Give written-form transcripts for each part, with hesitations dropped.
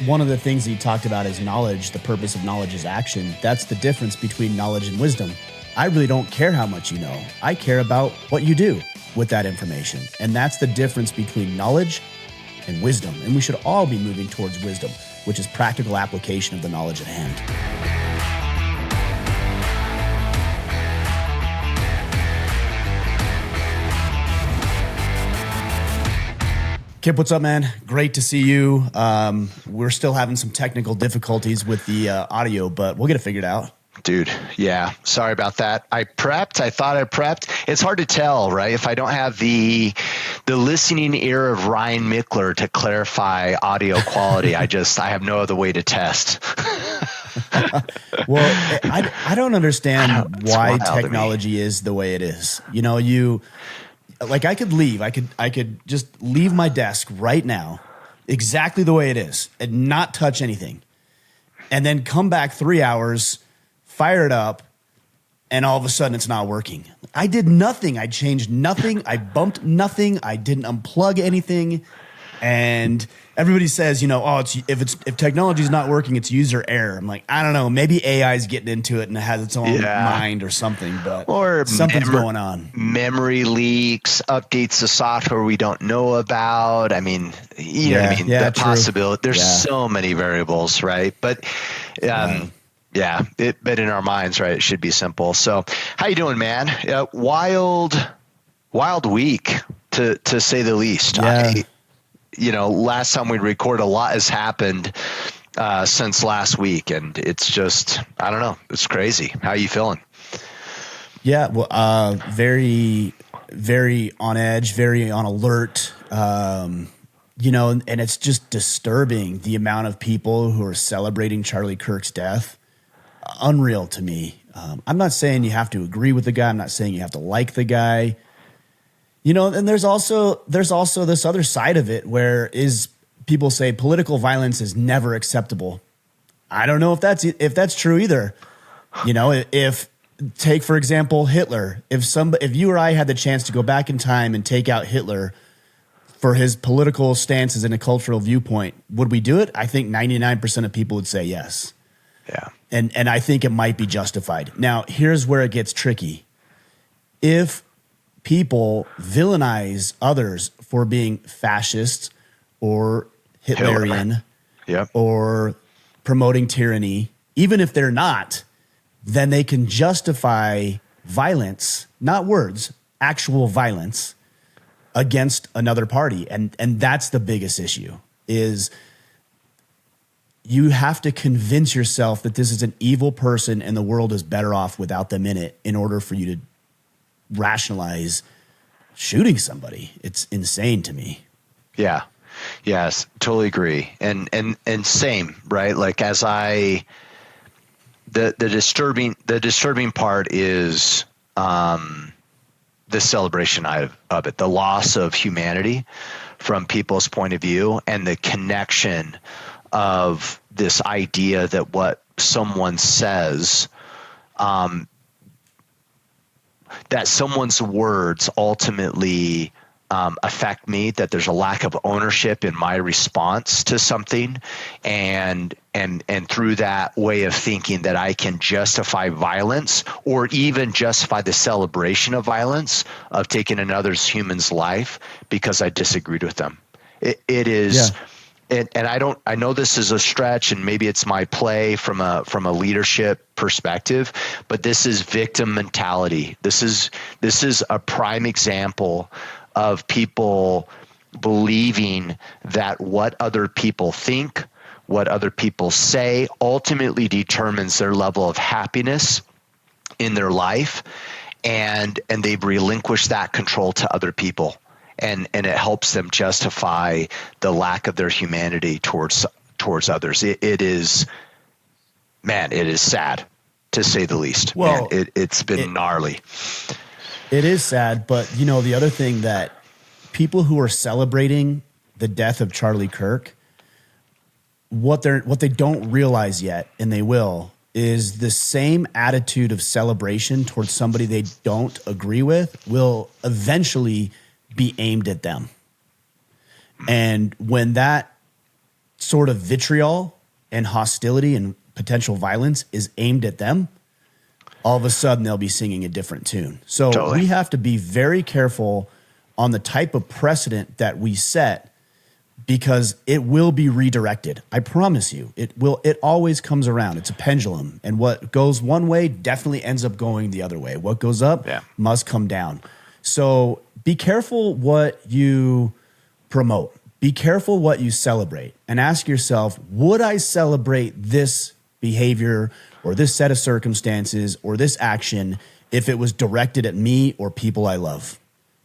one of the things he talked about is knowledge. The purpose of knowledge is action. That's the difference between knowledge and wisdom. I really don't care how much you know. I care about what you do with that information. And that's the difference between knowledge and wisdom. And we should all be moving towards wisdom, which is practical application of the knowledge at hand. Kipp, what's up, man? Great to see you. We're still having some technical difficulties with the audio, but we'll get it figured out. Dude, yeah, sorry about that. I thought I prepped. It's hard to tell, right? If I don't have the listening ear of Ryan Mickler to clarify audio quality, I have no other way to test. Well, I don't understand why technology is the way it is. You know, like I could leave. I could just leave my desk right now, exactly the way it is, and not touch anything, and then come back 3 hours, fire it up, and all of a sudden it's not working. I did nothing. I changed nothing. I bumped nothing. I didn't unplug anything. And everybody says, you know, oh, if technology's not working, it's user error. I'm like, I don't know. Maybe AI is getting into it and it has its own mind or something, but something's going on. Memory leaks, updates to software we don't know about. I mean, you know what I mean? The possibility. There's so many variables, right? But but in our minds, right, it should be simple. So how you doing, man? Wild week to say the least. Yeah. Last time we recorded, a lot has happened since last week, and it's just, I don't know, it's crazy. How are you feeling? Yeah, well, very, very on edge, very on alert. And it's just disturbing the amount of people who are celebrating Charlie Kirk's death. Unreal to me. I'm not saying you have to agree with the guy. I'm not saying you have to like the guy. And there's also this other side of it where people say political violence is never acceptable. I don't know if that's true either. Take for example Hitler. If you or I had the chance to go back in time and take out Hitler for his political stances and a cultural viewpoint, would we do it? I think 99% of people would say yes. Yeah. And I think it might be justified. Now, here's where it gets tricky. If people villainize others for being fascist or Hitlerian or promoting tyranny, even if they're not, then they can justify violence, not words, actual violence against another party. And that's the biggest issue is you have to convince yourself that this is an evil person and the world is better off without them in it in order for you to rationalize shooting somebody. It's insane to me. Yeah. Yes, totally agree. And same, right? Like the disturbing part is the celebration of it, the loss of humanity from people's point of view, and the connection of this idea that what someone says, that someone's words ultimately affect me, that there's a lack of ownership in my response to something, and through that way of thinking that I can justify violence or even justify the celebration of violence, of taking another human's life because I disagreed with them. It is. Yeah. And I know this is a stretch, and maybe it's my play from a leadership perspective, but this is victim mentality. This is a prime example of people believing that what other people think, what other people say, ultimately determines their level of happiness in their life, and they've relinquished that control to other people. And it helps them justify the lack of their humanity towards others. It is sad, to say the least. Well, it's been gnarly. It is sad, but the other thing that people who are celebrating the death of Charlie Kirk, what they don't realize yet, and they will, is the same attitude of celebration towards somebody they don't agree with will eventually be aimed at them. And when that sort of vitriol and hostility and potential violence is aimed at them, all of a sudden they'll be singing a different tune. So Totally. we have to be very careful on the type of precedent that we set, because it will be redirected. I promise you, it will. It always comes around. It's a pendulum, and what goes one way definitely ends up going the other way. What goes up must come down. So be careful what you promote. Be careful what you celebrate, and ask yourself, would I celebrate this behavior or this set of circumstances or this action if it was directed at me or people I love?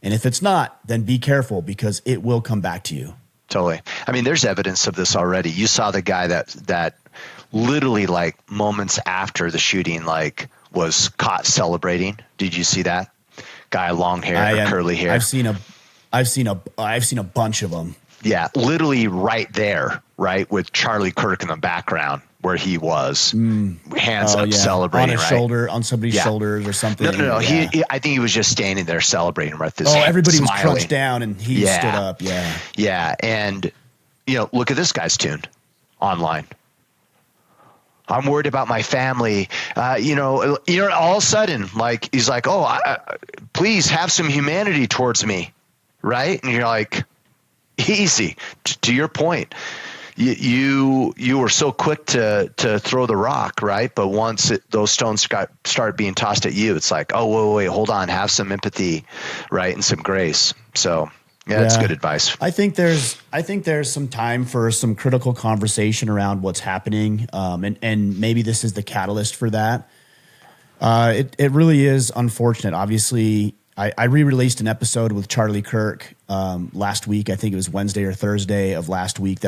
And if it's not, then be careful, because it will come back to you. Totally. I mean, there's evidence of this already. You saw the guy that literally like moments after the shooting, like was caught celebrating. Did you see that guy? Long hair, curly hair. I've seen a bunch of them. Yeah, literally right there, right, with Charlie Kirk in the background where he was, hands up, celebrating, on a right? shoulder, on somebody's shoulders or something. No. Yeah. I think he was just standing there celebrating right this. Everybody smiling. was crouched down and he stood up. Yeah. Yeah. And, look at this guy's tune online. I'm worried about my family. All of a sudden, like, he's like, please have some humanity towards me. Right. And you're like, easy. To your point, you were so quick to throw the rock, right? But once those stones start being tossed at you, it's like, oh, wait, hold on, have some empathy, right, and some grace. So that's good advice. I think there's some time for some critical conversation around what's happening, and maybe this is the catalyst for that. It really is unfortunate. Obviously, I re-released an episode with Charlie Kirk last week. I think it was Wednesday or Thursday of last week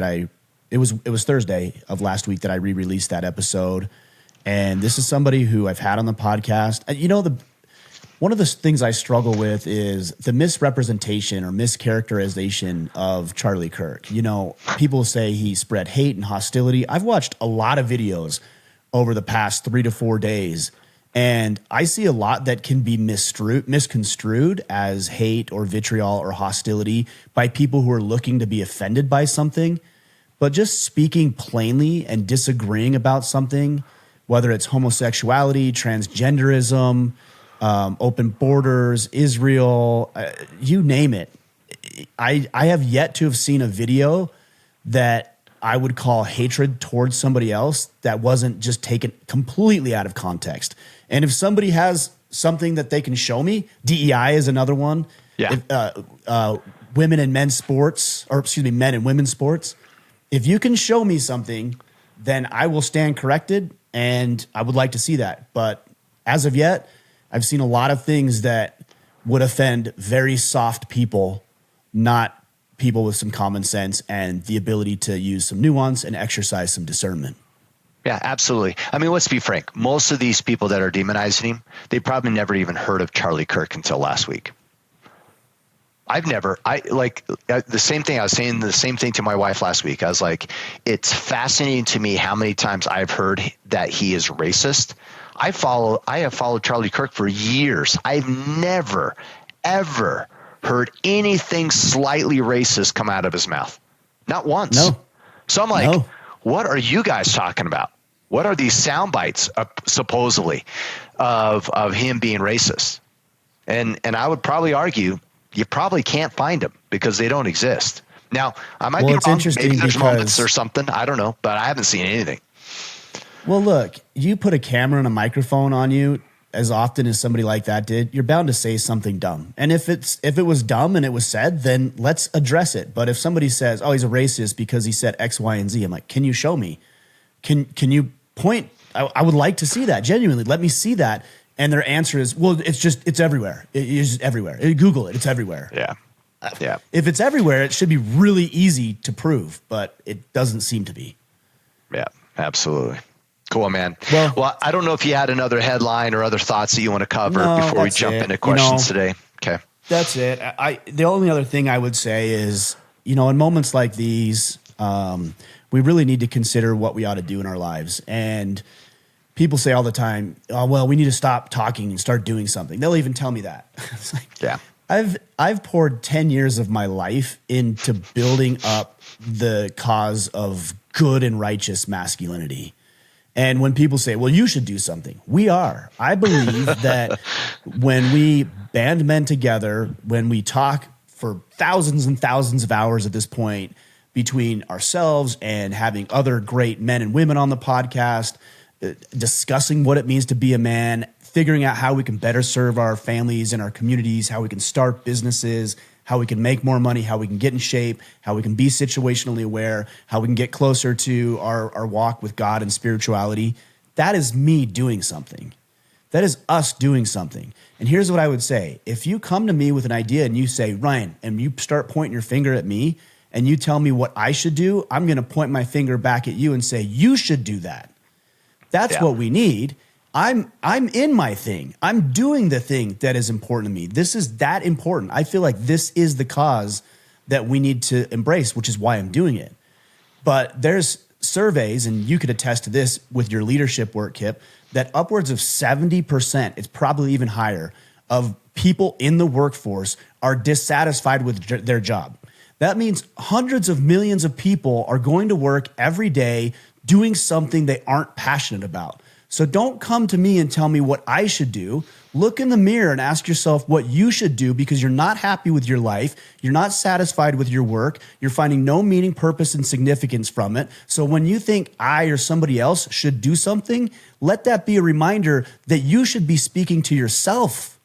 it was Thursday of last week that I re-released that episode. And this is somebody who I've had on the podcast. One of the things I struggle with is the misrepresentation or mischaracterization of Charlie Kirk. People say he spread hate and hostility. I've watched a lot of videos over the past 3 to 4 days, and I see a lot that can be misconstrued as hate or vitriol or hostility by people who are looking to be offended by something. But just speaking plainly and disagreeing about something, whether it's homosexuality, transgenderism, open borders, Israel, you name it. I have yet to have seen a video that I would call hatred towards somebody else that wasn't just taken completely out of context. And if somebody has something that they can show me, DEI is another one. Yeah. Women and men's sports, men and women's sports. If you can show me something, then I will stand corrected, and I would like to see that. But as of yet, I've seen a lot of things that would offend very soft people, not people with some common sense and the ability to use some nuance and exercise some discernment. Yeah, absolutely. I mean, let's be frank. Most of these people that are demonizing him, they probably never even heard of Charlie Kirk until last week. The same thing. I was saying the same thing to my wife last week. I was like, it's fascinating to me how many times I've heard that he is racist. I have followed Charlie Kirk for years. I've never, ever heard anything slightly racist come out of his mouth. Not once. No. So I'm like, what are you guys talking about? What are these sound bites supposedly of him being racist? And I would probably argue you probably can't find them because they don't exist. Now, I might be wrong. Maybe there's moments or something. I don't know, but I haven't seen anything. Well, look, you put a camera and a microphone on you as often as somebody like that did, you're bound to say something dumb. And if it was dumb and it was said, then let's address it. But if somebody says, oh, he's a racist because he said X, Y, and Z, I'm like, can you show me? Can you point? I would like to see that. Genuinely, let me see that. And their answer is, well, it's everywhere. It's just everywhere. Google it. It's everywhere. Yeah. Yeah. If it's everywhere, it should be really easy to prove, but it doesn't seem to be. Yeah, absolutely. Cool, man. Well, I don't know if you had another headline or other thoughts that you want to cover before we jump into questions today. Okay. That's it. The only other thing I would say is, in moments like these, we really need to consider what we ought to do in our lives. And people say all the time, oh, well, we need to stop talking and start doing something. They'll even tell me that. It's like, yeah. I've poured 10 years of my life into building up the cause of good and righteous masculinity. And when people say, well, you should do something, I believe that when we band men together, when we talk for thousands and thousands of hours at this point between ourselves and having other great men and women on the podcast, discussing what it means to be a man, figuring out how we can better serve our families and our communities, how we can start businesses, how we can make more money, how we can get in shape, how we can be situationally aware, how we can get closer to our walk with God and spirituality. That is me doing something. That is us doing something. And here's what I would say. If you come to me with an idea and you say, Ryan, and you start pointing your finger at me and you tell me what I should do, I'm going to point my finger back at you and say, you should do that. That's what we need. I'm in my thing. I'm doing the thing that is important to me. This is that important. I feel like this is the cause that we need to embrace, which is why I'm doing it. But there's surveys, and you could attest to this with your leadership work, Kipp, that upwards of 70%, it's probably even higher, of people in the workforce are dissatisfied with their job. That means hundreds of millions of people are going to work every day doing something they aren't passionate about. So don't come to me and tell me what I should do. Look in the mirror and ask yourself what you should do, because you're not happy with your life. You're not satisfied with your work. You're finding no meaning, purpose, and significance from it. So when you think I or somebody else should do something, let that be a reminder that you should be speaking to yourself,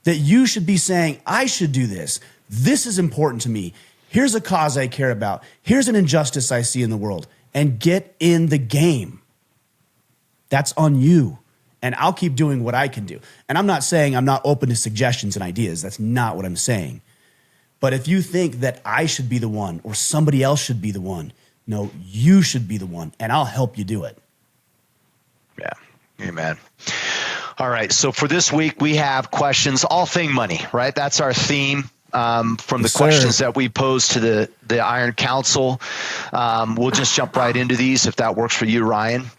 that you should be saying, I should do this. This is important to me. Here's a cause I care about. Here's an injustice I see in the world. And get in the game. That's on you. And I'll keep doing what I can do. And I'm not saying I'm not open to suggestions and ideas. That's not what I'm saying. But if you think that I should be the one or somebody else should be the one, no, you should be the one, and I'll help you do it. Yeah. Amen. All right. So for this week, we have questions, all thing money, right? That's our theme. From the questions that we pose to the Iron Council. We'll just jump right into these if that works for you, Ryan.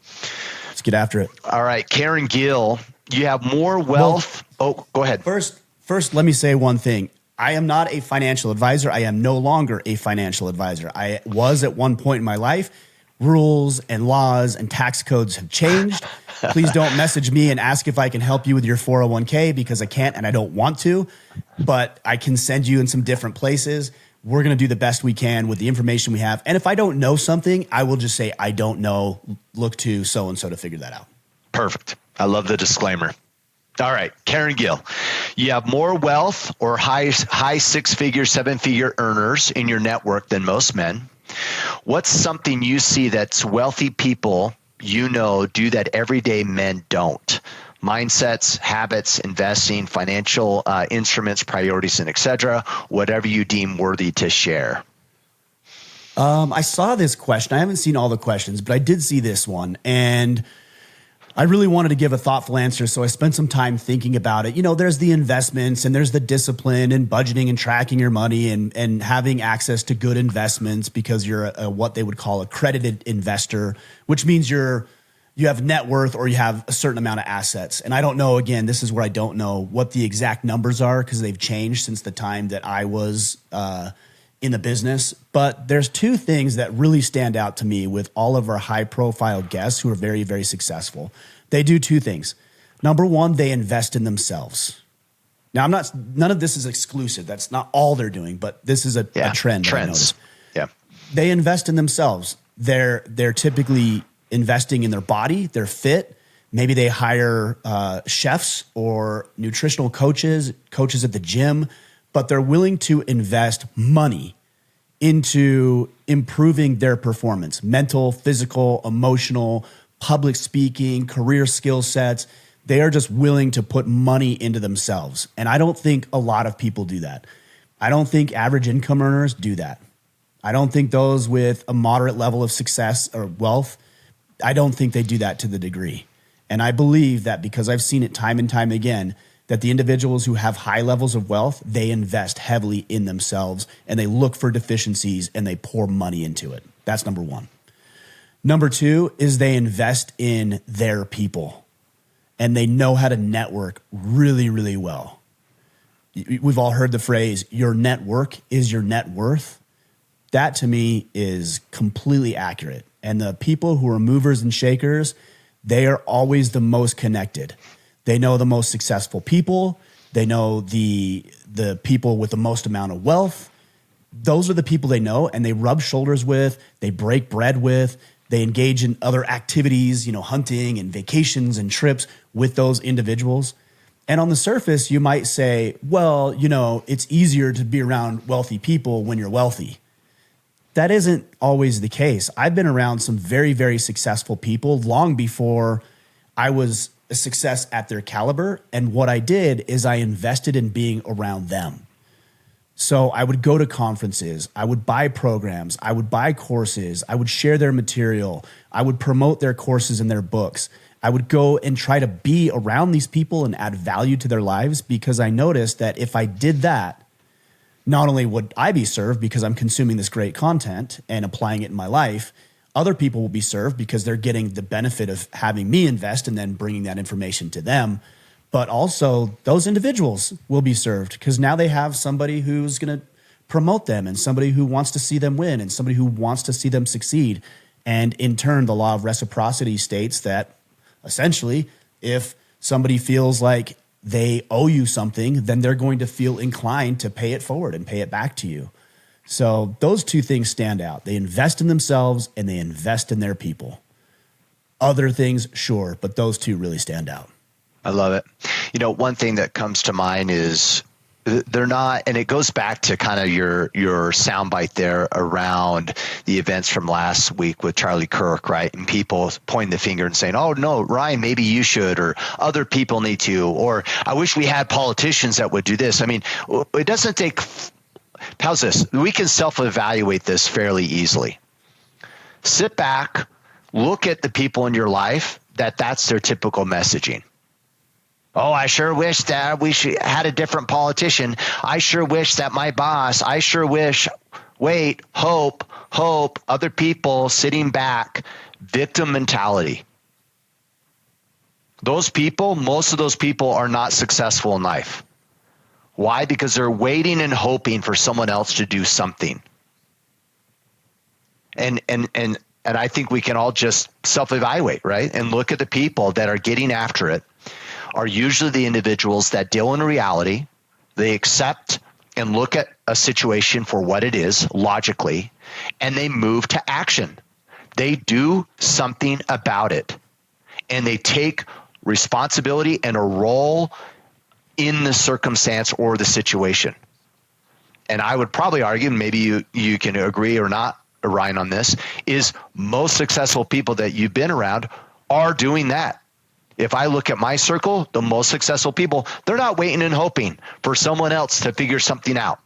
Let's get after it. All right. Karen Gill, you have more wealth. Go ahead. First, let me say one thing. I am not a financial advisor. I am no longer a financial advisor. I was at one point in my life. Rules and laws and tax codes have changed. Please don't message me and ask if I can help you with your 401k, because I can't and I don't want to, but I can send you in some different places. We're going to do the best we can with the information we have. And if I don't know something, I will just say, I don't know, look to so-and-so to figure that out. Perfect. I love the disclaimer. All right. Karen Gill, you have more wealth or high six-figure, seven-figure earners in your network than most men. What's something you see that's wealthy people do that everyday men don't? Mindsets, habits, investing, financial instruments, priorities, and etc. Whatever you deem worthy to share. I saw this question. I haven't seen all the questions, but I did see this one. And I really wanted to give a thoughtful answer, so I spent some time thinking about it. You know, there's the investments and there's the discipline and budgeting and tracking your money and having access to good investments because you're what they would call accredited investor, which means you have net worth or you have a certain amount of assets. And I don't know, again, this is where I don't know what the exact numbers are because they've changed since the time that I was in the business. But there's two things that really stand out to me with all of our high profile guests who are very, very successful. They do two things. Number one, they invest in themselves. Now, none of this is exclusive. That's not all they're doing, but this is a trend. Trends. Yeah. They invest in themselves. They're typically investing in their body. They're fit. Maybe they hire chefs or nutritional coaches at the gym, but they're willing to invest money into improving their performance, mental, physical, emotional, public speaking, career skill sets. They are just willing to put money into themselves. And I don't think a lot of people do that. I don't think average income earners do that. I don't think those with a moderate level of success or wealth, I don't think they do that to the degree. And I believe that because I've seen it time and time again, that the individuals who have high levels of wealth, they invest heavily in themselves and they look for deficiencies and they pour money into it. That's number one. Number two is they invest in their people and they know how to network really, really well. we've all heard the phrase, your network is your net worth. That to me is completely accurate. And the people who are movers and shakers, they are always the most connected. They know the most successful people. They know the people with the most amount of wealth. Those are the people they know, and they rub shoulders with, they break bread with, they engage in other activities, hunting and vacations and trips with those individuals. And on the surface, you might say, well, it's easier to be around wealthy people when you're wealthy. That isn't always the case. I've been around some very, very successful people long before I was a success at their caliber. And what I did is I invested in being around them. So I would go to conferences, I would buy programs, I would buy courses, I would share their material, I would promote their courses and their books. I would go and try to be around these people and add value to their lives, because I noticed that if I did that, not only would I be served because I'm consuming this great content and applying it in my life, other people will be served because they're getting the benefit of having me invest and then bringing that information to them. But also those individuals will be served because now they have somebody who's going to promote them and somebody who wants to see them win and somebody who wants to see them succeed. And in turn, the law of reciprocity states that essentially if somebody feels like they owe you something, then they're going to feel inclined to pay it forward and pay it back to you. So those two things stand out. They invest in themselves and they invest in their people. Other things, sure, but those two really stand out. I love it. One thing that comes to mind is they're not, and it goes back to kind of your soundbite there around the events from last week with Charlie Kirk, right? And people pointing the finger and saying, oh no, Ryan, maybe you should, or other people need to, or I wish we had politicians that would do this. I mean, it doesn't take, how's this? We can self-evaluate this fairly easily. Sit back, look at the people in your life that's their typical messaging. Oh, I sure wish that we had a different politician. I sure wish that my boss, I sure wish, hope, other people sitting back, victim mentality. Most of those people are not successful in life. Why? Because they're waiting and hoping for someone else to do something. And I think we can all just self-evaluate, right? And look at the people that are getting after it are usually the individuals that deal in reality. They accept and look at a situation for what it is logically, and they move to action. They do something about it, and they take responsibility and a role in the circumstance or the situation. And I would probably argue, maybe you can agree or not, Ryan, on this, is most successful people that you've been around are doing that. If I look at my circle, the most successful people, they're not waiting and hoping for someone else to figure something out.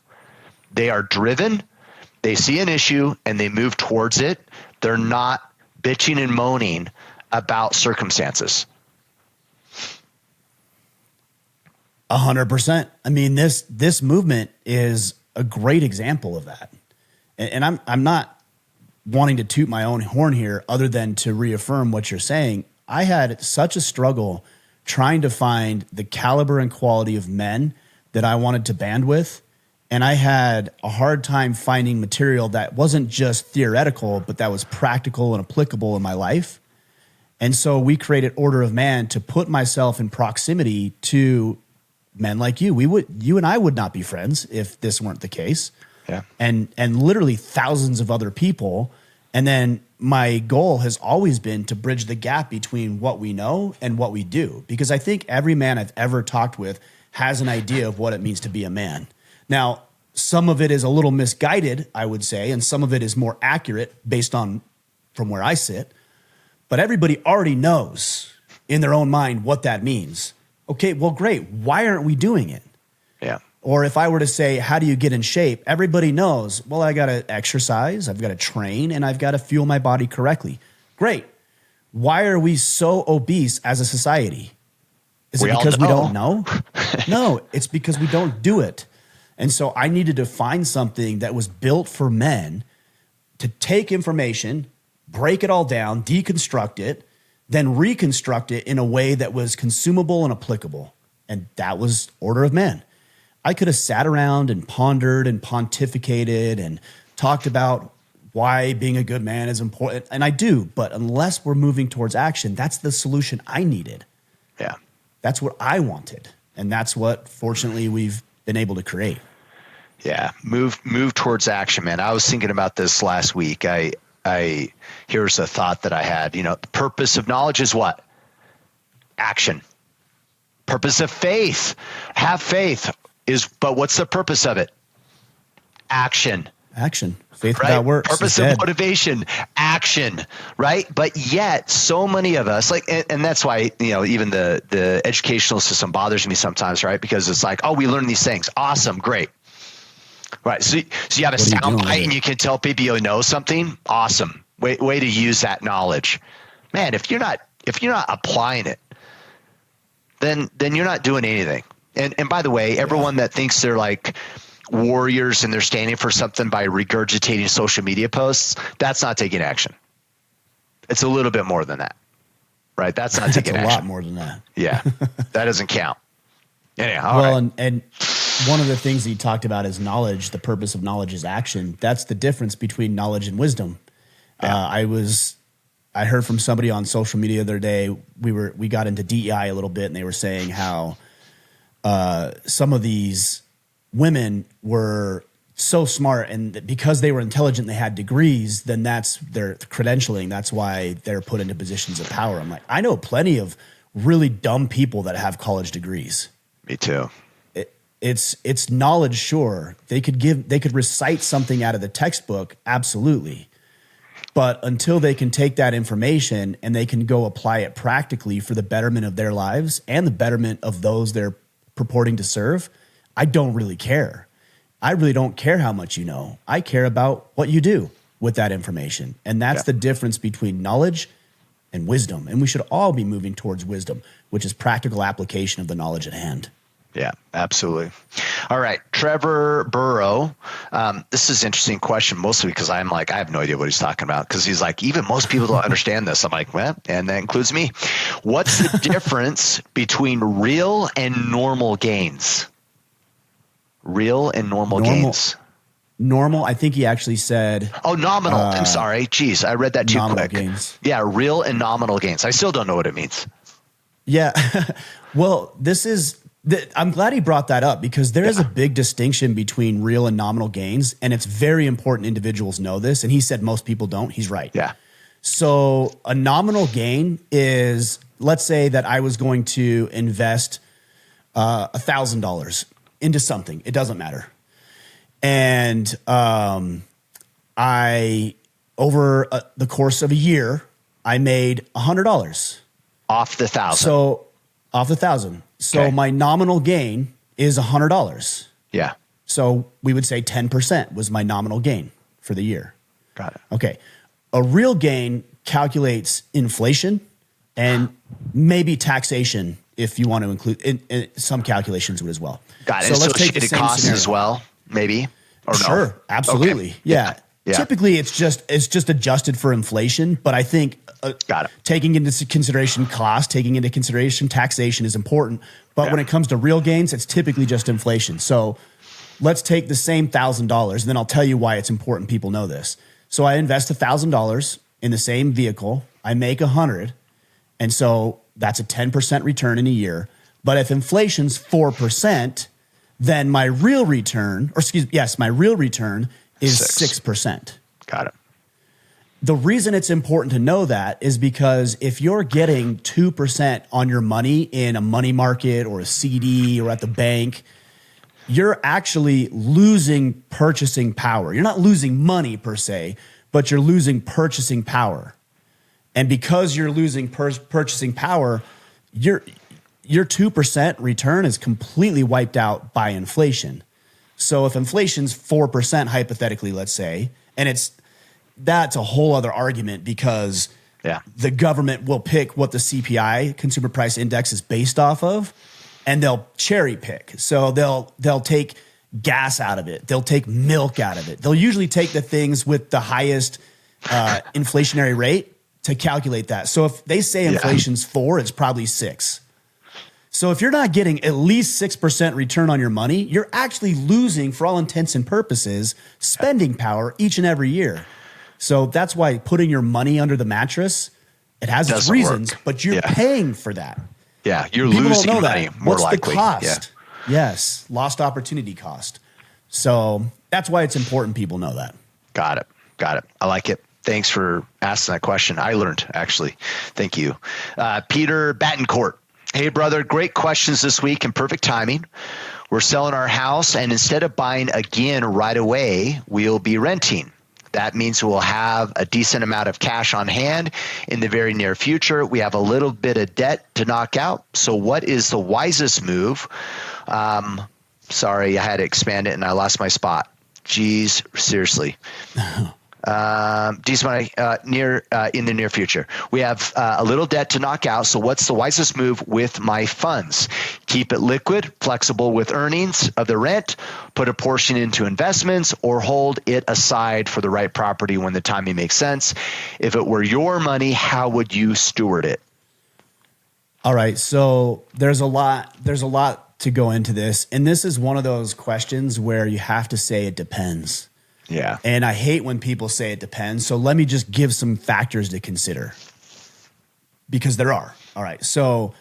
They are driven, they see an issue, and they move towards it. They're not bitching and moaning about circumstances. 100%. I mean, this movement is a great example of that. And I'm not wanting to toot my own horn here other than to reaffirm what you're saying. I had such a struggle trying to find the caliber and quality of men that I wanted to band with. And I had a hard time finding material that wasn't just theoretical, but that was practical and applicable in my life. And so we created Order of Man to put myself in proximity to men like you. You and I would not be friends if this weren't the case. Yeah. And literally thousands of other people. And then my goal has always been to bridge the gap between what we know and what we do. Because I think every man I've ever talked with has an idea of what it means to be a man. Now, some of it is a little misguided, I would say, and some of it is more accurate based on from where I sit. But everybody already knows in their own mind what that means. Okay, well, great. Why aren't we doing it? Yeah. Or if I were to say, how do you get in shape? Everybody knows, well, I got to exercise, I've got to train, and I've got to fuel my body correctly. Great. Why are we so obese as a society? Is it because we don't know? No, it's because we don't do it. And so I needed to find something that was built for men to take information, break it all down, deconstruct it, then reconstruct it in a way that was consumable and applicable. And that was Order of Man. I could have sat around and pondered and pontificated and talked about why being a good man is important. And I do, but unless we're moving towards action, that's the solution I needed. Yeah. That's what I wanted. And that's what, fortunately, we've been able to create. Yeah. Move towards action, man. I was thinking about this last week. Here's a thought that I had. The purpose of knowledge is what? Action. Purpose of faith. Have faith. But what's the purpose of it? Action. Action. Faith right? without works. Purpose of motivation, action, right? But yet so many of us and that's why, even the educational system bothers me sometimes, right? Because it's like, oh, we learn these things. Awesome. Great. Right. So you have a sound bite and you can tell people you know something. Awesome. Way to use that knowledge. Man, if you're not applying it, then you're not doing anything. And by the way, everyone that thinks they're like warriors and they're standing for something by regurgitating social media posts, that's not taking action. It's a little bit more than that, right? That's not taking action. A lot more than that. Yeah, that doesn't count. Anyhow, well, right. and one of the things that you talked about is knowledge. The purpose of knowledge is action. That's the difference between knowledge and wisdom. Yeah. I heard from somebody on social media the other day. We got into DEI a little bit, and they were saying how some of these women were so smart, and because they were intelligent, they had degrees, then that's their credentialing. That's why they're put into positions of power. I'm like, I know plenty of really dumb people that have college degrees. Me too. It's knowledge, sure. They could recite something out of the textbook, absolutely. But until they can take that information and they can go apply it practically for the betterment of their lives and the betterment of those they're purporting to serve, I don't really care. I really don't care how much you know. I care about what you do with that information. And that's the difference between knowledge and wisdom. And we should all be moving towards wisdom, which is practical application of the knowledge at hand. Yeah, absolutely. All right, Trevor Burrow. This is an interesting question, mostly because I'm like, I have no idea what he's talking about, because he's like, even most people don't understand this. I'm like, well, and that includes me. What's the difference between real and normal gains? Real and normal gains. Normal, I think he actually said. Oh, nominal. I'm sorry. Jeez, I read that too quick. Gains. Yeah, real and nominal gains. I still don't know what it means. Yeah. Well, I'm glad he brought that up, because there is a big distinction between real and nominal gains, and it's very important individuals know this. And he said most people don't. He's right. Yeah. So a nominal gain is, let's say that I was going to invest $1,000 into something. It doesn't matter. And over the course of a year, I made $100 off the $1,000. So off the $1,000. So my nominal gain is $100. Yeah. So we would say 10% was my nominal gain for the year. Got it. Okay. A real gain calculates inflation and maybe taxation, if you want to include in some calculations would as well. Got it. So let's take the associated same costs scenario as well, maybe. Or no? Sure, absolutely. Okay. Yeah. Typically, it's just adjusted for inflation, but I think taking into consideration cost, taking into consideration taxation is important. But when it comes to real gains, it's typically just inflation. So let's take the same $1,000, and then I'll tell you why it's important people know this. So I invest $1,000 in the same vehicle. I make $100, and so that's a 10% return in a year. But if inflation's 4%, then my real return, my real return is 6%. Got it. The reason it's important to know that is because if you're getting 2% on your money in a money market or a CD or at the bank, you're actually losing purchasing power. You're not losing money per se, but you're losing purchasing power. And because you're losing purchasing power, your 2% return is completely wiped out by inflation. So if inflation's 4%, hypothetically, let's say, and that's a whole other argument, because the government will pick what the CPI, Consumer Price Index, is based off of, and they'll cherry pick. So they'll take gas out of it. They'll take milk out of it. They'll usually take the things with the highest inflationary rate to calculate that. So if they say inflation's 4, it's probably 6. So if you're not getting at least 6% return on your money, you're actually losing, for all intents and purposes, spending power each and every year. So that's why putting your money under the mattress, it has its reasons, but you're paying for that. Yeah, you're People losing don't know money that. more What's likely. the cost? Yes, lost opportunity cost. So that's why it's important people know that. Got it. I like it. Thanks for asking that question. I learned, actually. Thank you. Peter Battencourt. Hey, brother, great questions this week and perfect timing. We're selling our house, and instead of buying again right away, we'll be renting. That means we'll have a decent amount of cash on hand in the very near future. We have a little bit of debt to knock out. So what is the wisest move? Sorry, I had to expand it and I lost my spot. Geez, seriously. Decent money in the near future. We have a little debt to knock out. So what's the wisest move with my funds? Keep it liquid, flexible with earnings of the rent, put a portion into investments, or hold it aside for the right property when the timing makes sense. If it were your money, how would you steward it? All right. So there's a lot to go into this. And this is one of those questions where you have to say it depends. Yeah. And I hate when people say it depends. So let me just give some factors to consider, because there are. All right. So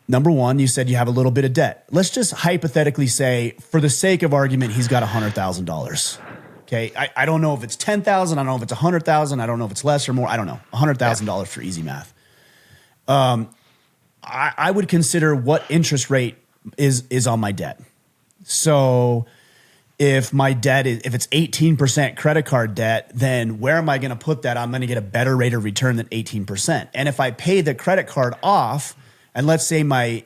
number one, you said you have a little bit of debt. Let's just hypothetically say, for the sake of argument, he's got $100,000. Okay. I don't know if it's 10,000. I don't know if it's 100,000. I don't know if it's less or more. I don't know. $100,000 for easy math. I would consider what interest rate is on my debt. So if my debt is, if it's 18% credit card debt, then where am I going to put that? I'm going to get a better rate of return than 18%. And if I pay the credit card off, and let's say my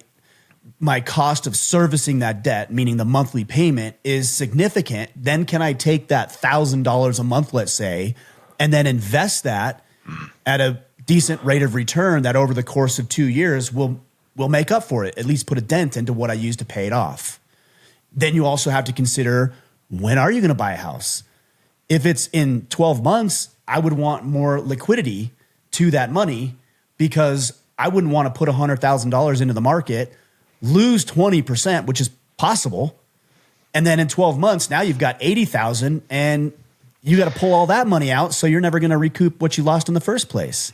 cost of servicing that debt, meaning the monthly payment, is significant, then can I take that $1,000 a month, let's say, and then invest that at a decent rate of return that over the course of 2 years will make up for it, at least put a dent into what I used to pay it off. Then you also have to consider, when are you going to buy a house? If it's in 12 months, I would want more liquidity to that money, because I wouldn't want to put $100,000 into the market, lose 20%, which is possible. And then in 12 months, now you've got 80,000 and you got to pull all that money out. So you're never going to recoup what you lost in the first place.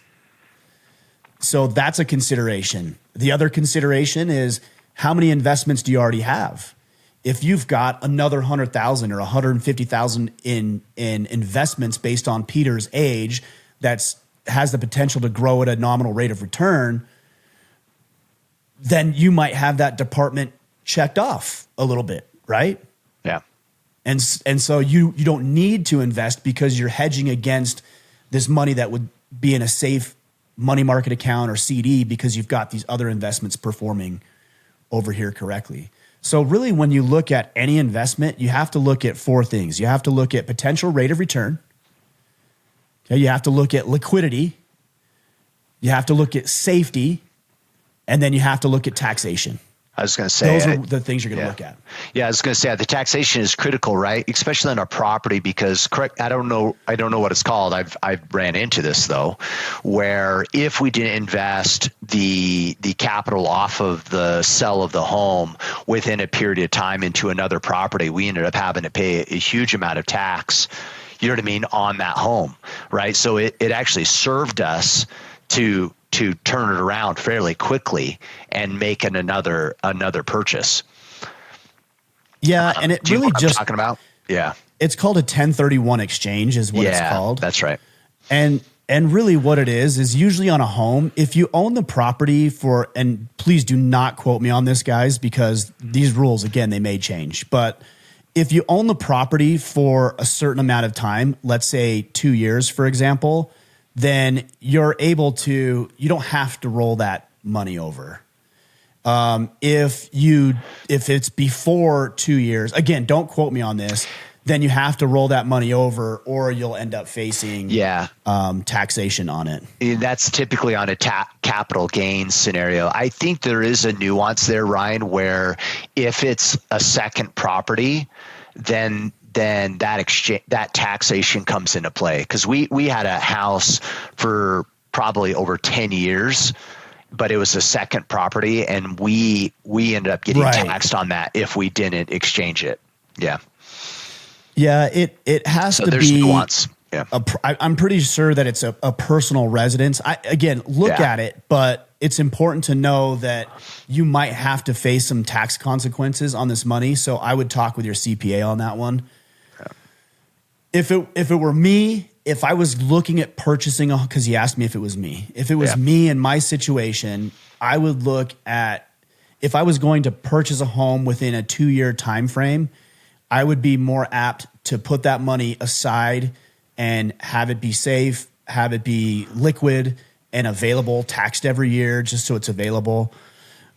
So that's a consideration. The other consideration is, how many investments do you already have? If you've got another 100,000 or 150,000 in investments based on Peter's age, has the potential to grow at a nominal rate of return, then you might have that department checked off a little bit, right? Yeah. And so you don't need to invest, because you're hedging against this money that would be in a safe money market account or CD, because you've got these other investments performing over here correctly. So really, when you look at any investment, you have to look at four things. You have to look at potential rate of return. Okay, you have to look at liquidity. You have to look at safety. And then you have to look at taxation. I was going to say, those are the things you're going to look at. Yeah, I was going to say the taxation is critical, right? Especially on our property, because I don't know what it's called. I've ran into this though, where if we didn't invest the capital off of the sale of the home within a period of time into another property, we ended up having to pay a huge amount of tax. You know what I mean, on that home, right? So it actually served us to turn it around fairly quickly and make another purchase. Yeah, and it really just talking about. Yeah, it's called a 1031 exchange, is what it's called. That's right. And really, what it is usually on a home, if you own the property for, and please do not quote me on this, guys, because these rules, again, they may change. But if you own the property for a certain amount of time, let's say 2 years, for example, then you're able to, you don't have to roll that money over. If it's before 2 years, again, don't quote me on this, then you have to roll that money over, or you'll end up facing taxation on it. That's typically on a capital gains scenario. I think there is a nuance there, Ryan, where if it's a second property, then that taxation comes into play, because we had a house for probably over 10 years, but it was a second property, and we ended up getting taxed on that if we didn't exchange it. Yeah. Yeah, it has So to there's be nuance. Yeah. I'm pretty sure that it's a personal residence. Again, look at it, but it's important to know that you might have to face some tax consequences on this money. So I would talk with your CPA on that one. Yeah. If it were me, if I was looking at purchasing, because he asked me if it was me, if it was me in my situation, I would look at, if I was going to purchase a home within a 2-year time frame, I would be more apt to put that money aside and have it be safe, have it be liquid and available, taxed every year, just so it's available.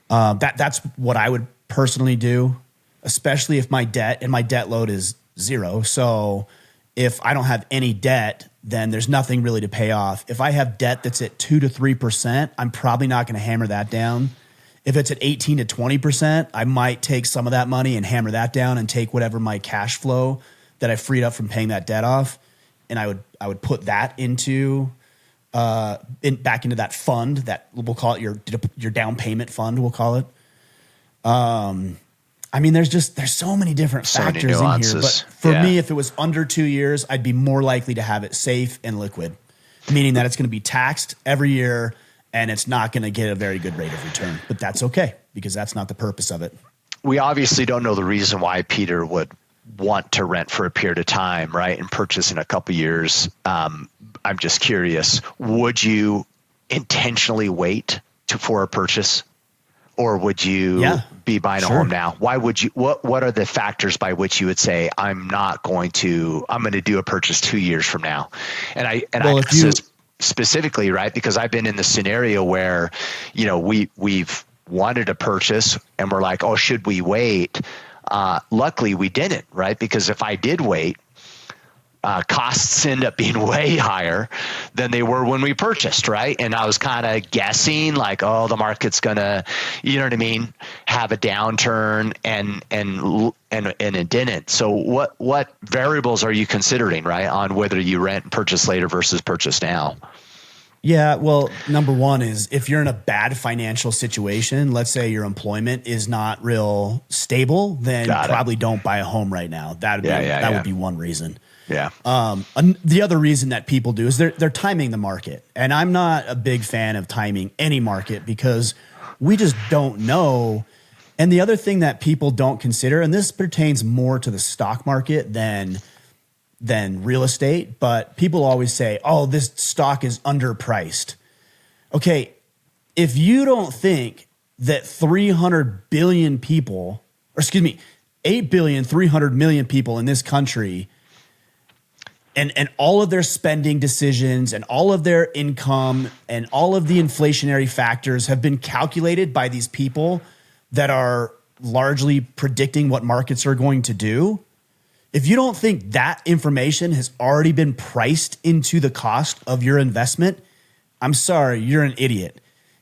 That's what I would personally do, especially if my debt load is 0. So if I don't have any debt, then there's nothing really to pay off. If I have debt that's at 2 to 3%, I'm probably not going to hammer that down. If it's at 18 to 20%, I might take some of that money and hammer that down and take whatever my cash flow that I freed up from paying that debt off, and I would put that into back into that fund that we'll call it your down payment fund. We'll call it. I mean, there's so many different factors in here, but for me, if it was under 2 years, I'd be more likely to have it safe and liquid, meaning that it's going to be taxed every year and it's not going to get a very good rate of return. But that's okay, because that's not the purpose of it. We obviously don't know the reason why Peter would want to rent for a period of time, right, and purchase in a couple years. I'm just curious, would you intentionally wait for a purchase, or would you be buying a home now? Why would you? What are the factors by which you would say, I'm going to do a purchase 2 years from now? And I specifically, right, because I've been in the scenario where, we've wanted to purchase and we're like, oh, should we wait? Luckily we didn't, right? Because if I did wait, costs end up being way higher than they were when we purchased, right? And I was kind of guessing like, oh, the market's gonna, have a downturn, and it didn't. So what variables are you considering, right, on whether you rent and purchase later versus purchase now? Yeah, well, number one is, if you're in a bad financial situation, let's say your employment is not real stable, then probably don't buy a home right now. That would be one reason. Yeah. The other reason that people do is they're timing the market. And I'm not a big fan of timing any market, because we just don't know. And the other thing that people don't consider, and this pertains more to the stock market than real estate, but people always say, oh, this stock is underpriced. Okay, if you don't think that 300 billion people, or excuse me, 8,300,000,000 people in this country, and all of their spending decisions and all of their income and all of the inflationary factors have been calculated by these people that are largely predicting what markets are going to do, if you don't think that information has already been priced into the cost of your investment, I'm sorry, you're an idiot.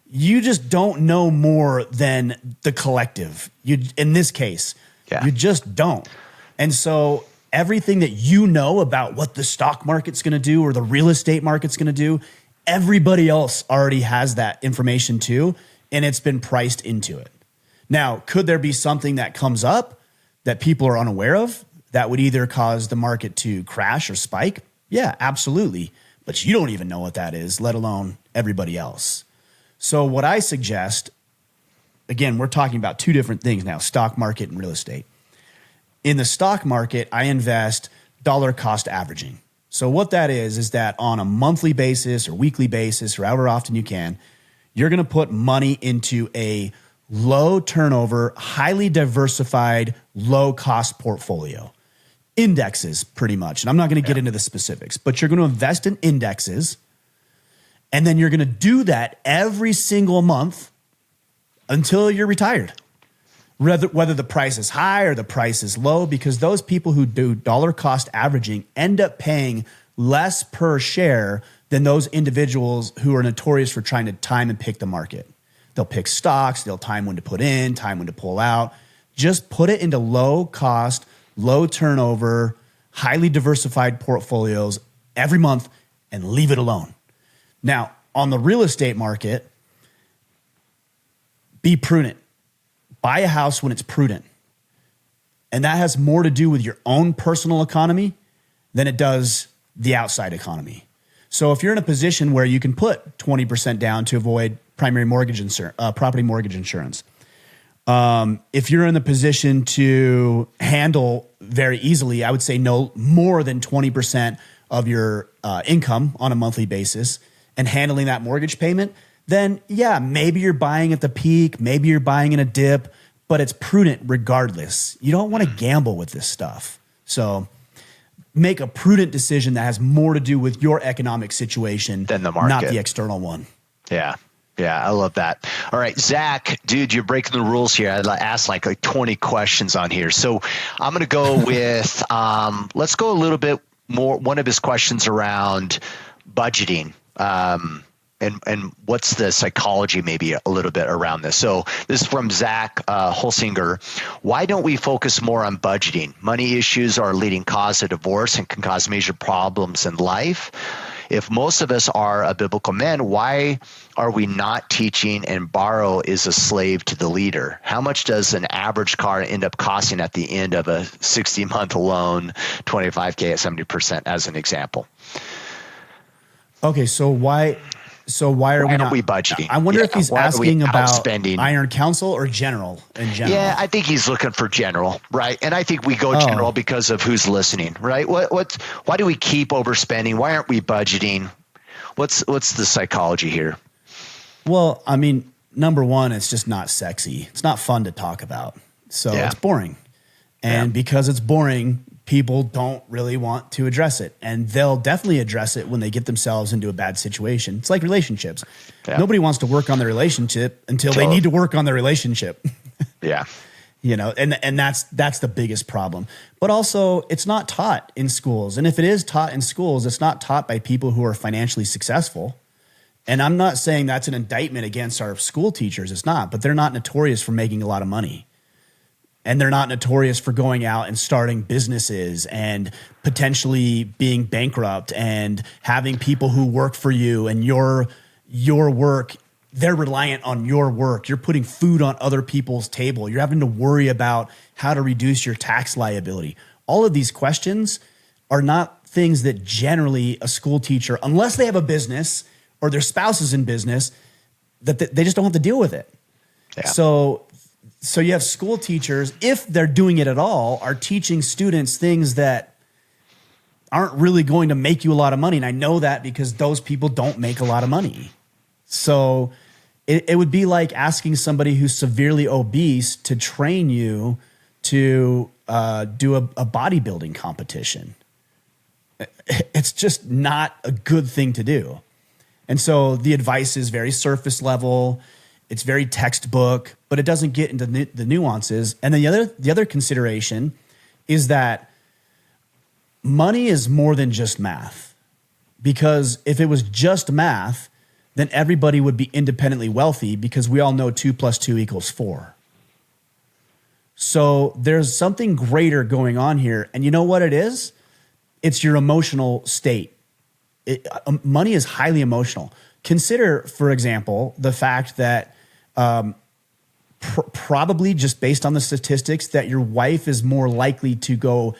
You just don't know more than the collective. In this case, you just don't. And so everything that you know about what the stock market's going to do or the real estate market's going to do, everybody else already has that information too, and it's been priced into it. Now, could there be something that comes up that people are unaware of that would either cause the market to crash or spike? Yeah, absolutely. But you don't even know what that is, let alone everybody else. So what I suggest, again, we're talking about two different things now, stock market and real estate. In the stock market, I invest dollar cost averaging. So what that is that on a monthly basis or weekly basis, or however often you can, you're going to put money into a low turnover, highly diversified, low cost portfolio. Indexes, pretty much. And I'm not going to get into the specifics, but you're going to invest in indexes, and then you're going to do that every single month until you're retired. Whether the price is high or the price is low, because those people who do dollar cost averaging end up paying less per share than those individuals who are notorious for trying to time and pick the market. They'll pick stocks, they'll time when to put in, time when to pull out. Just put it into low cost, low turnover, highly diversified portfolios every month and leave it alone. Now, on the real estate market, Be prudent. Buy a house when it's prudent. And that has more to do with your own personal economy than it does the outside economy. So if you're in a position where you can put 20% down to avoid primary mortgage property mortgage insurance, if you're in the position to handle very easily, I would say no more than 20% of your income on a monthly basis and handling that mortgage payment, then yeah, maybe you're buying at the peak, maybe you're buying in a dip, but it's prudent regardless. You don't want to gamble with this stuff. So make a prudent decision that has more to do with your economic situation than the market, not the external one. Yeah. Yeah, I love that. All right, Zach, dude, you're breaking the rules here. I asked like 20 questions on here. So I'm going to go with, let's go a little bit more. One of his questions around budgeting. And what's the psychology maybe a little bit around this? So this is from Zach Holsinger. Why don't we focus more on budgeting? Money issues are a leading cause of divorce and can cause major problems in life. If most of us are a biblical man, why are we not teaching and borrow is a slave to the leader? How much does an average car end up costing at the end of a 60-month loan, 25K at 70% as an example? Okay, so why are we not budgeting? I wonder if he's asking about spending Iron Council or in general. Yeah, I think he's looking for general, right? And I think we go general because of who's listening, right? Why do we keep overspending? Why aren't we budgeting? What's the psychology here? Well, I mean, number one, it's just not sexy. It's not fun to talk about. So it's boring. And because it's boring, people don't really want to address it. And they'll definitely address it when they get themselves into a bad situation. It's like relationships. Yeah. Nobody wants to work on their relationship until they need to work on their relationship. Yeah. You know, and that's the biggest problem. But also, it's not taught in schools. And if it is taught in schools, it's not taught by people who are financially successful. And I'm not saying that's an indictment against our school teachers. It's not. But they're not notorious for making a lot of money. And they're not notorious for going out and starting businesses and potentially being bankrupt and having people who work for you and your work. They're reliant on your work. You're putting food on other people's table. You're having to worry about how to reduce your tax liability. All of these questions are not things that generally a school teacher, unless they have a business or their spouse is in business, that they just don't have to deal with it. Yeah. So you have school teachers, if they're doing it at all, are teaching students things that aren't really going to make you a lot of money. And I know that because those people don't make a lot of money. So it would be like asking somebody who's severely obese to train you to do a bodybuilding competition. It's just not a good thing to do. And so the advice is very surface level. It's very textbook, but it doesn't get into the nuances. And then the other consideration is that money is more than just math. Because if it was just math, then everybody would be independently wealthy because we all know 2 + 2 = 4. So there's something greater going on here. And you know what it is? It's your emotional state. Money is highly emotional. Consider, for example, the fact that probably just based on the statistics that your wife is more likely to go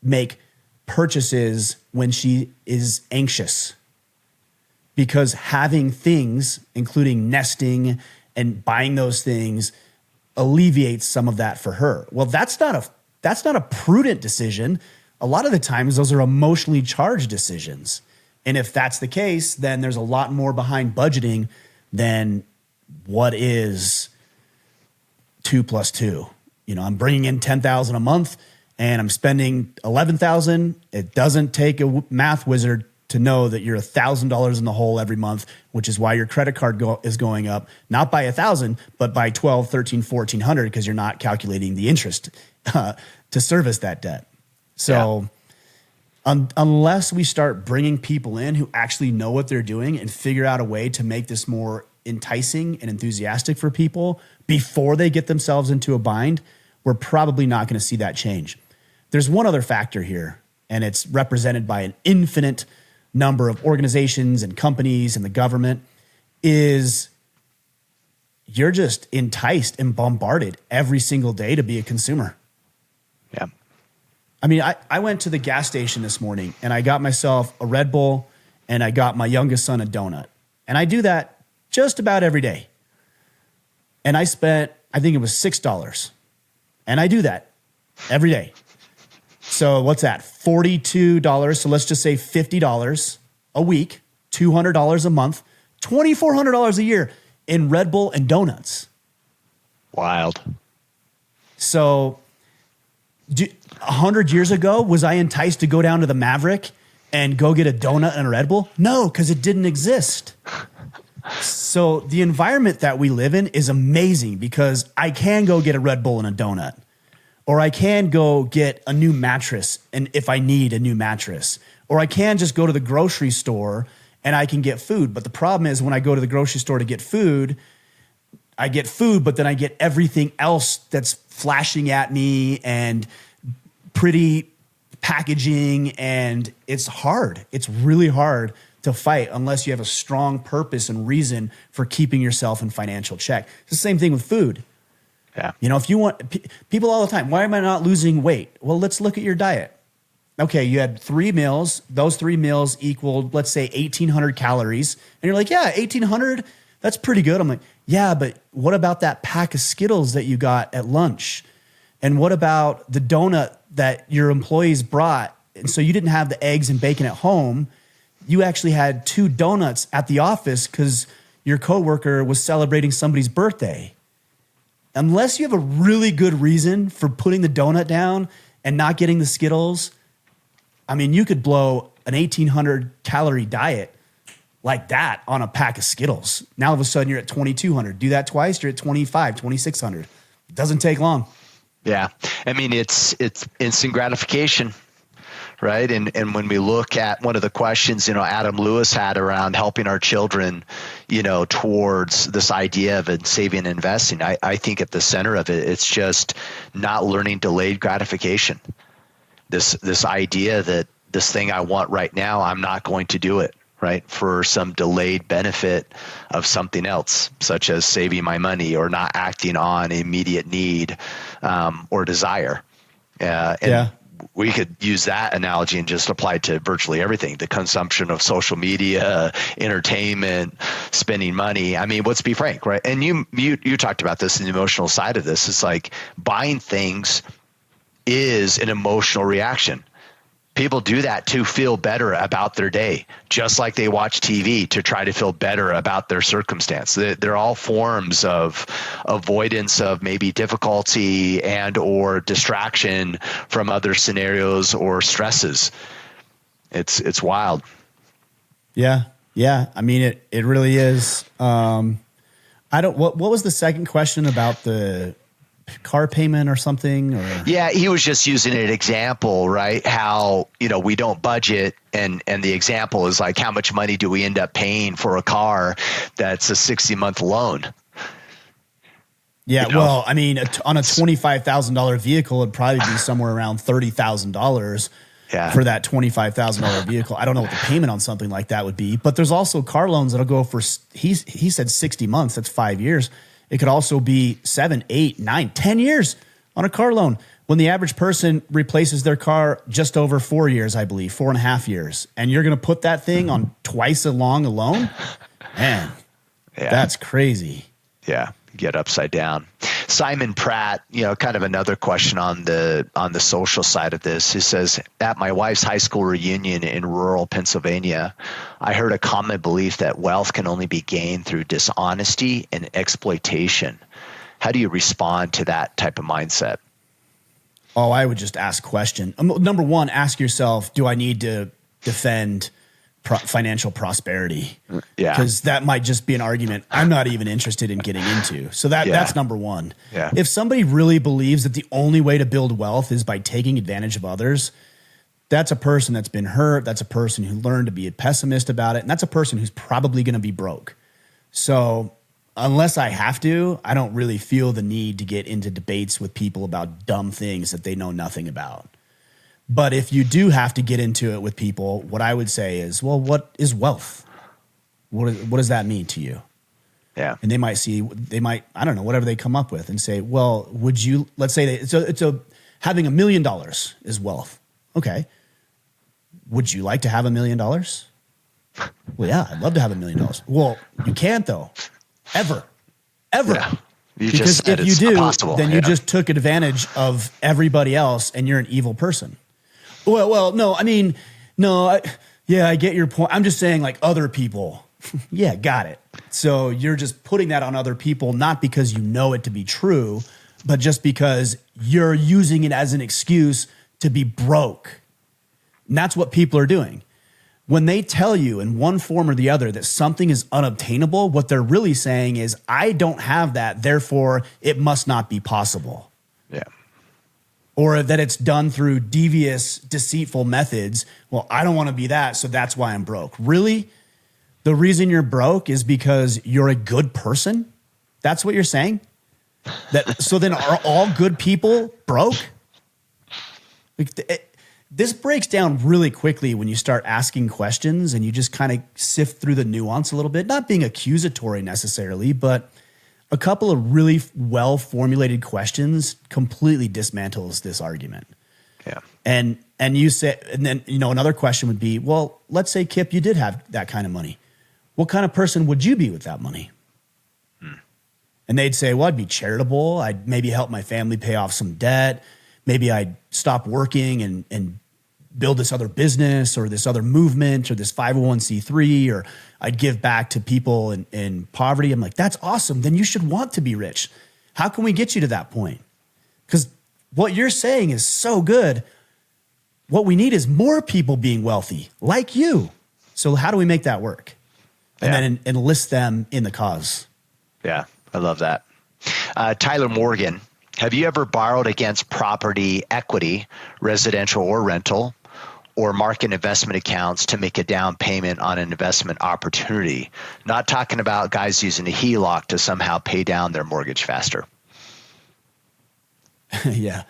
make purchases when she is anxious, because having things, including nesting and buying those things, alleviates some of that for her. Well, that's not a prudent decision. A lot of the times those are emotionally charged decisions. And if that's the case, then there's a lot more behind budgeting than what is 2 + 2. You know, I'm bringing in $10,000 a month and I'm spending $11,000. It doesn't take a math wizard to know that you're $1,000 in the hole every month, which is why your credit card is going up, not by 1,000, but by 12, 13, 1,400, because you're not calculating the interest to service that debt. So unless we start bringing people in who actually know what they're doing and figure out a way to make this more enticing and enthusiastic for people before they get themselves into a bind, we're probably not going to see that change. There's one other factor here, and it's represented by an infinite number of organizations and companies and the government, is you're just enticed and bombarded every single day to be a consumer. Yeah. I mean, I went to the gas station this morning and I got myself a Red Bull and I got my youngest son a donut. And I do that just about every day. And I spent, I think it was $6. And I do that every day. So what's that? $42. So let's just say $50 a week, $200 a month, $2,400 a year in Red Bull and donuts. Wild. So 100 years ago, was I enticed to go down to the Maverick and go get a donut and a Red Bull? No, because it didn't exist. So the environment that we live in is amazing because I can go get a Red Bull and a donut, or I can go get a new mattress and if I need a new mattress, or I can just go to the grocery store and I can get food. But the problem is when I go to the grocery store to get food, I get food, but then I get everything else that's flashing at me and pretty packaging, and it's hard. It's really hard to fight unless you have a strong purpose and reason for keeping yourself in financial check. It's the same thing with food. Yeah. You know, if you want people all the time, why am I not losing weight? Well, let's look at your diet. Okay, you had 3 meals. Those 3 meals equaled, let's say, 1,800 calories. And you're like, yeah, 1,800, that's pretty good. I'm like, yeah, but what about that pack of Skittles that you got at lunch? And what about the donut that your employees brought? And so you didn't have the eggs and bacon at home. You actually had 2 donuts at the office because your coworker was celebrating somebody's birthday. Unless you have a really good reason for putting the donut down and not getting the Skittles, I mean, you could blow an 1,800 calorie diet like that on a pack of Skittles. Now all of a sudden you're at 2,200. Do that twice, you're at 25, 2,600. It doesn't take long. Yeah. I mean, it's instant gratification, right? And when we look at one of the questions, Adam Lewis had around helping our children, towards this idea of saving and investing, I think at the center of it, it's just not learning delayed gratification. This idea that this thing I want right now, I'm not going to do it, right, for some delayed benefit of something else, such as saving my money or not acting on immediate need or desire. We could use that analogy and just apply it to virtually everything: the consumption of social media, entertainment, spending money. I mean, let's be frank, right? And you talked about this in the emotional side of this. It's like buying things is an emotional reaction. People do that to feel better about their day, just like they watch TV to try to feel better about their circumstance. They're all forms of avoidance of maybe difficulty and or distraction from other scenarios or stresses. It's wild. Yeah. I mean, it really is. What was the second question about the car payment or something? Or yeah, he was just using an example, right? How we don't budget, and the example is like, how much money do we end up paying for a car that's a 60-month loan? Yeah, well, I mean, on a $25,000 vehicle, it'd probably be somewhere around $30,000 for that $25,000 vehicle. I don't know what the payment on something like that would be, but there's also car loans that'll go for, he said 60 months, that's 5 years. It could also be 7, 8, 9, 10 years on a car loan, when the average person replaces their car just over 4 years, I believe, 4.5 years. And you're going to put that thing on twice as long a loan? Man, that's crazy. Yeah, get upside down. Simon Pratt, kind of another question on the social side of this. He says, at my wife's high school reunion in rural Pennsylvania, I heard a common belief that wealth can only be gained through dishonesty and exploitation. How do you respond to that type of mindset? Oh, I would just ask question. Number one, ask yourself, do I need to defend financial prosperity? Yeah. Because that might just be an argument I'm not even interested in getting into. So that's number one. Yeah. If somebody really believes that the only way to build wealth is by taking advantage of others, that's a person that's been hurt. That's a person who learned to be a pessimist about it. And that's a person who's probably going to be broke. So unless I have to, I don't really feel the need to get into debates with people about dumb things that they know nothing about. But if you do have to get into it with people, what I would say is, well, what is wealth? What does that mean to you? Yeah. And I don't know, whatever they come up with and say, well, would you, let's say having $1 million is wealth. Okay. Would you like to have $1 million? Well, yeah, I'd love to have $1 million. Well, you can't though. Ever. Yeah. You Because just said if you it's do, impossible. then you just took advantage of everybody else and you're an evil person. Well, no, I mean, no, I get your point. I'm just saying like other people. Yeah, got it. So you're just putting that on other people, not because you know it to be true, but just because you're using it as an excuse to be broke. And that's what people are doing. When they tell you in one form or the other that something is unobtainable, what they're really saying is, I don't have that, therefore it must not be possible. Yeah. Or that it's done through devious, deceitful methods. Well, I don't want to be that, so that's why I'm broke. Really? The reason you're broke is because you're a good person? That's what you're saying? So then are all good people broke? This breaks down really quickly when you start asking questions and you just kind of sift through the nuance a little bit, not being accusatory necessarily, but a couple of really well-formulated questions completely dismantles this argument. Yeah. And you say, and then, another question would be, well, let's say, Kipp, you did have that kind of money. What kind of person would you be with that money? And they'd say, well, I'd be charitable. I'd maybe help my family pay off some debt. Maybe I'd stop working and build this other business or this other movement or this 501c3, or I'd give back to people in poverty. I'm like, that's awesome. Then you should want to be rich. How can we get you to that point? Because what you're saying is so good. What we need is more people being wealthy like you. So how do we make that work? And then enlist them in the cause. Yeah, I love that. Tyler Morgan, have you ever borrowed against property equity, residential or rental, or market investment accounts to make a down payment on an investment opportunity? Not talking about guys using a HELOC to somehow pay down their mortgage faster. Yeah.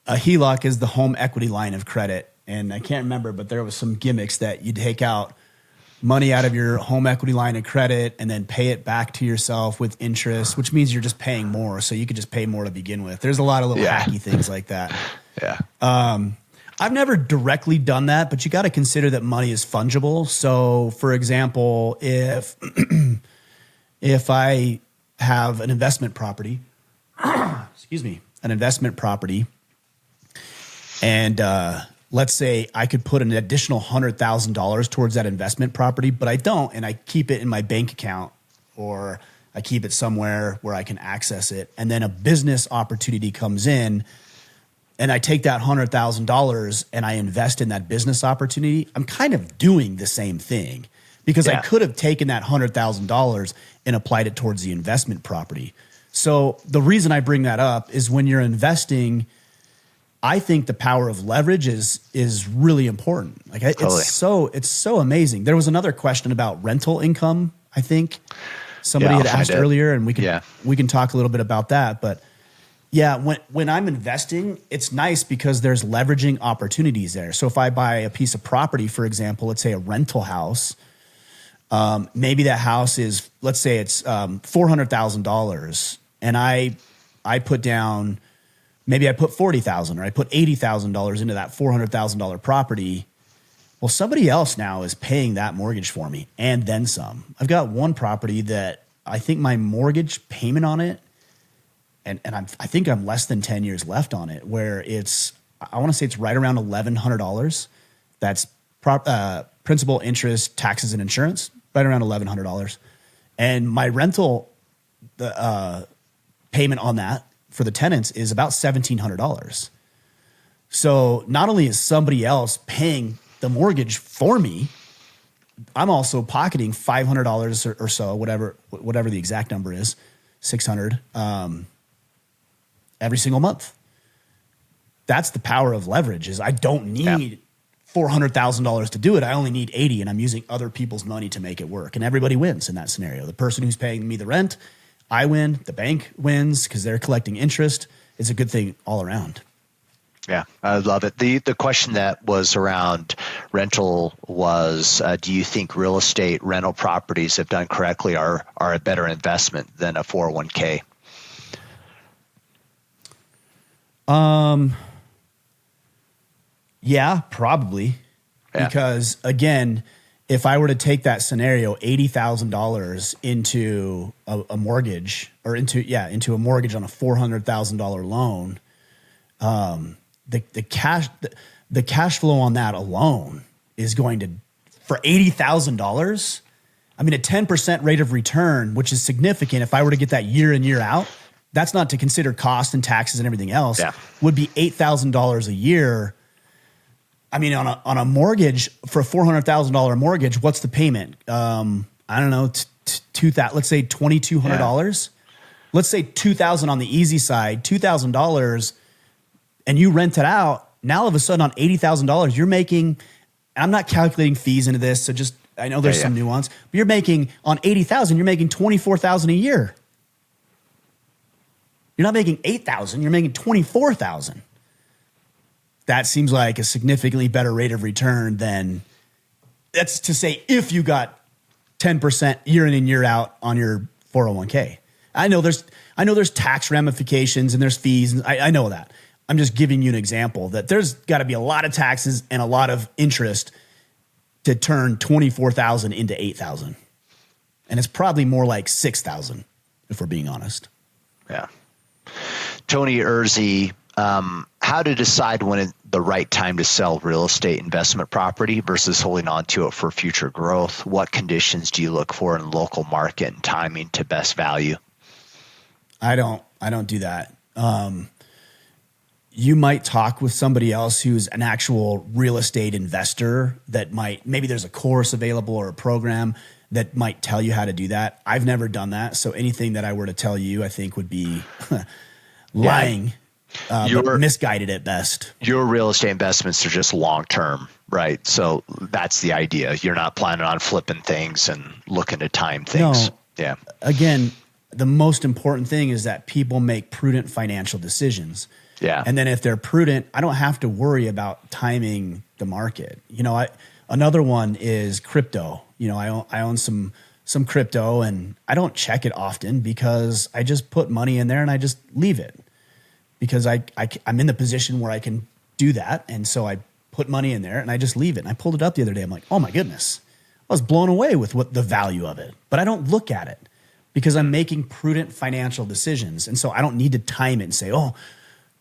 A HELOC is the home equity line of credit. And I can't remember, but there was some gimmicks that you'd take out money out of your home equity line of credit and then pay it back to yourself with interest, which means you're just paying more. So you could just pay more to begin with. There's a lot of little hacky things like that. Yeah. I've never directly done that, but you got to consider that money is fungible. So for example, if I have an investment property, and let's say I could put an additional $100,000 towards that investment property, but I don't, and I keep it in my bank account or I keep it somewhere where I can access it. And then a business opportunity comes in and I take that $100,000 and I invest in that business opportunity. I'm kind of doing the same thing because I could have taken that $100,000 and applied it towards the investment property. So the reason I bring that up is when you're investing, I think the power of leverage is really important. Like it's so amazing. There was another question about rental income. I think somebody had asked earlier, and we can talk a little bit about that. But yeah, when I'm investing, it's nice because there's leveraging opportunities there. So if I buy a piece of property, for example, let's say a rental house, maybe that house is, let's say it's $400,000, and I put down. Maybe I put $40,000 or I put $80,000 into that $400,000 property. Well, somebody else now is paying that mortgage for me and then some. I've got one property that I think my mortgage payment on it, and I think I'm less than 10 years left on it, where I want to say it's right around $1,100. That's principal, interest, taxes, and insurance, right around $1,100. And my rental payment on that for the tenants is about $1,700. So not only is somebody else paying the mortgage for me, I'm also pocketing $500 or so, whatever the exact number is, $600 every single month. That's the power of leverage. Is I don't need $400,000 to do it. I only need 80, and I'm using other people's money to make it work. And everybody wins in that scenario. The person who's paying me the rent, I win. The bank wins because they're collecting interest. It's a good thing all around. Yeah, I love it. The question that was around rental was, do you think real estate rental properties, if done correctly, are a better investment than a 401k? Yeah, probably. Yeah. Because again, if I were to take that scenario, $80,000 into a mortgage or into a mortgage on a $400,000 loan, the cash flow on that alone is going to, for $80,000, I mean, a 10% rate of return, which is significant. If I were to get that year in, year out, that's not to consider cost and taxes and everything else, would be $8,000 a year. I mean, on a mortgage, for a $400,000 mortgage, what's the payment? I don't know, let's say $2,200. Let's say $2,000 on the easy side, $2,000, and you rent it out. Now all of a sudden on $80,000, you're making. I'm not calculating fees into this, so just I know there's some nuance. But you're making on $80,000, you're making $24,000 a year. You're not making $8,000, you're making $24,000. That seems like a significantly better rate of return than, that's to say, if you got 10% year in and year out on your 401k. I know there's tax ramifications and there's fees, and I know that. I'm just giving you an example that there's got to be a lot of taxes and a lot of interest to turn 24,000 into 8,000. And it's probably more like 6,000 if we're being honest. Yeah. Tony Urzi, how to decide when the right time to sell real estate investment property versus holding on to it for future growth? What conditions do you look for in the local market and timing to best value? I don't do that. You might talk with somebody else who's an actual real estate investor that maybe there's a course available or a program that might tell you how to do that. I've never done that. So anything that I were to tell you, I think would be lying. But misguided at best. Your real estate investments are just long-term, right? So that's the idea. You're not planning on flipping things and looking to time things. No. Yeah. Again, the most important thing is that people make prudent financial decisions. Yeah. And then if they're prudent, I don't have to worry about timing the market. Another one is crypto. I own some crypto and I don't check it often because I just put money in there and I just leave it. Because I'm in the position where I can do that. And so I put money in there and I just leave it. And I pulled it up the other day. I'm like, oh my goodness, I was blown away with what the value of it. But I don't look at it because I'm making prudent financial decisions. And so I don't need to time it and say, oh,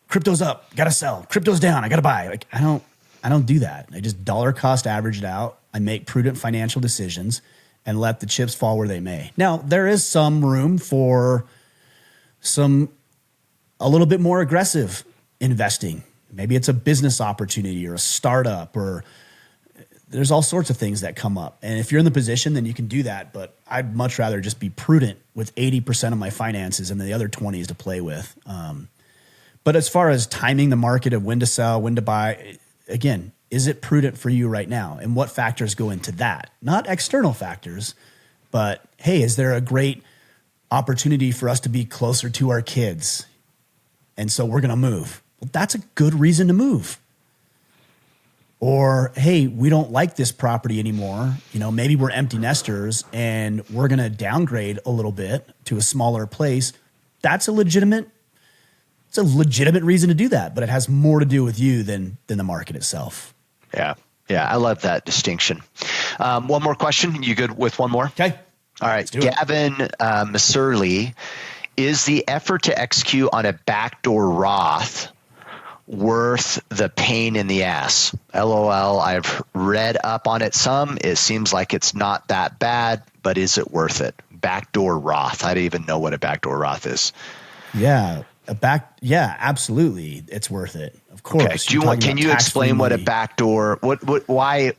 crypto's up, got to sell. Crypto's down, I got to buy. Like I don't do that. I just dollar cost average it out. I make prudent financial decisions and let the chips fall where they may. Now, there is some room for a little bit more aggressive investing. Maybe it's a business opportunity or a startup, or there's all sorts of things that come up. And if you're in the position, then you can do that. But I'd much rather just be prudent with 80% of my finances and the other 20 is to play with. But as far as timing the market of when to sell, when to buy, again, is it prudent for you right now? And what factors go into that? Not external factors, but hey, is there a great opportunity for us to be closer to our kids? And so we're going to move. Well, that's a good reason to move. Or, hey, we don't like this property anymore. Maybe we're empty nesters and we're going to downgrade a little bit to a smaller place. It's a legitimate reason to do that, but it has more to do with you than the market itself. Yeah. Yeah. I love that distinction. One more question. You good with one more? Okay. All right. Gavin Masurley. Is the effort to execute on a backdoor Roth worth the pain in the ass? LOL, I've read up on it some. It seems like it's not that bad, but is it worth it? Backdoor Roth. I don't even know what a backdoor Roth is. Yeah, absolutely. It's worth it. Of course. Okay. Can you explain what a backdoor, why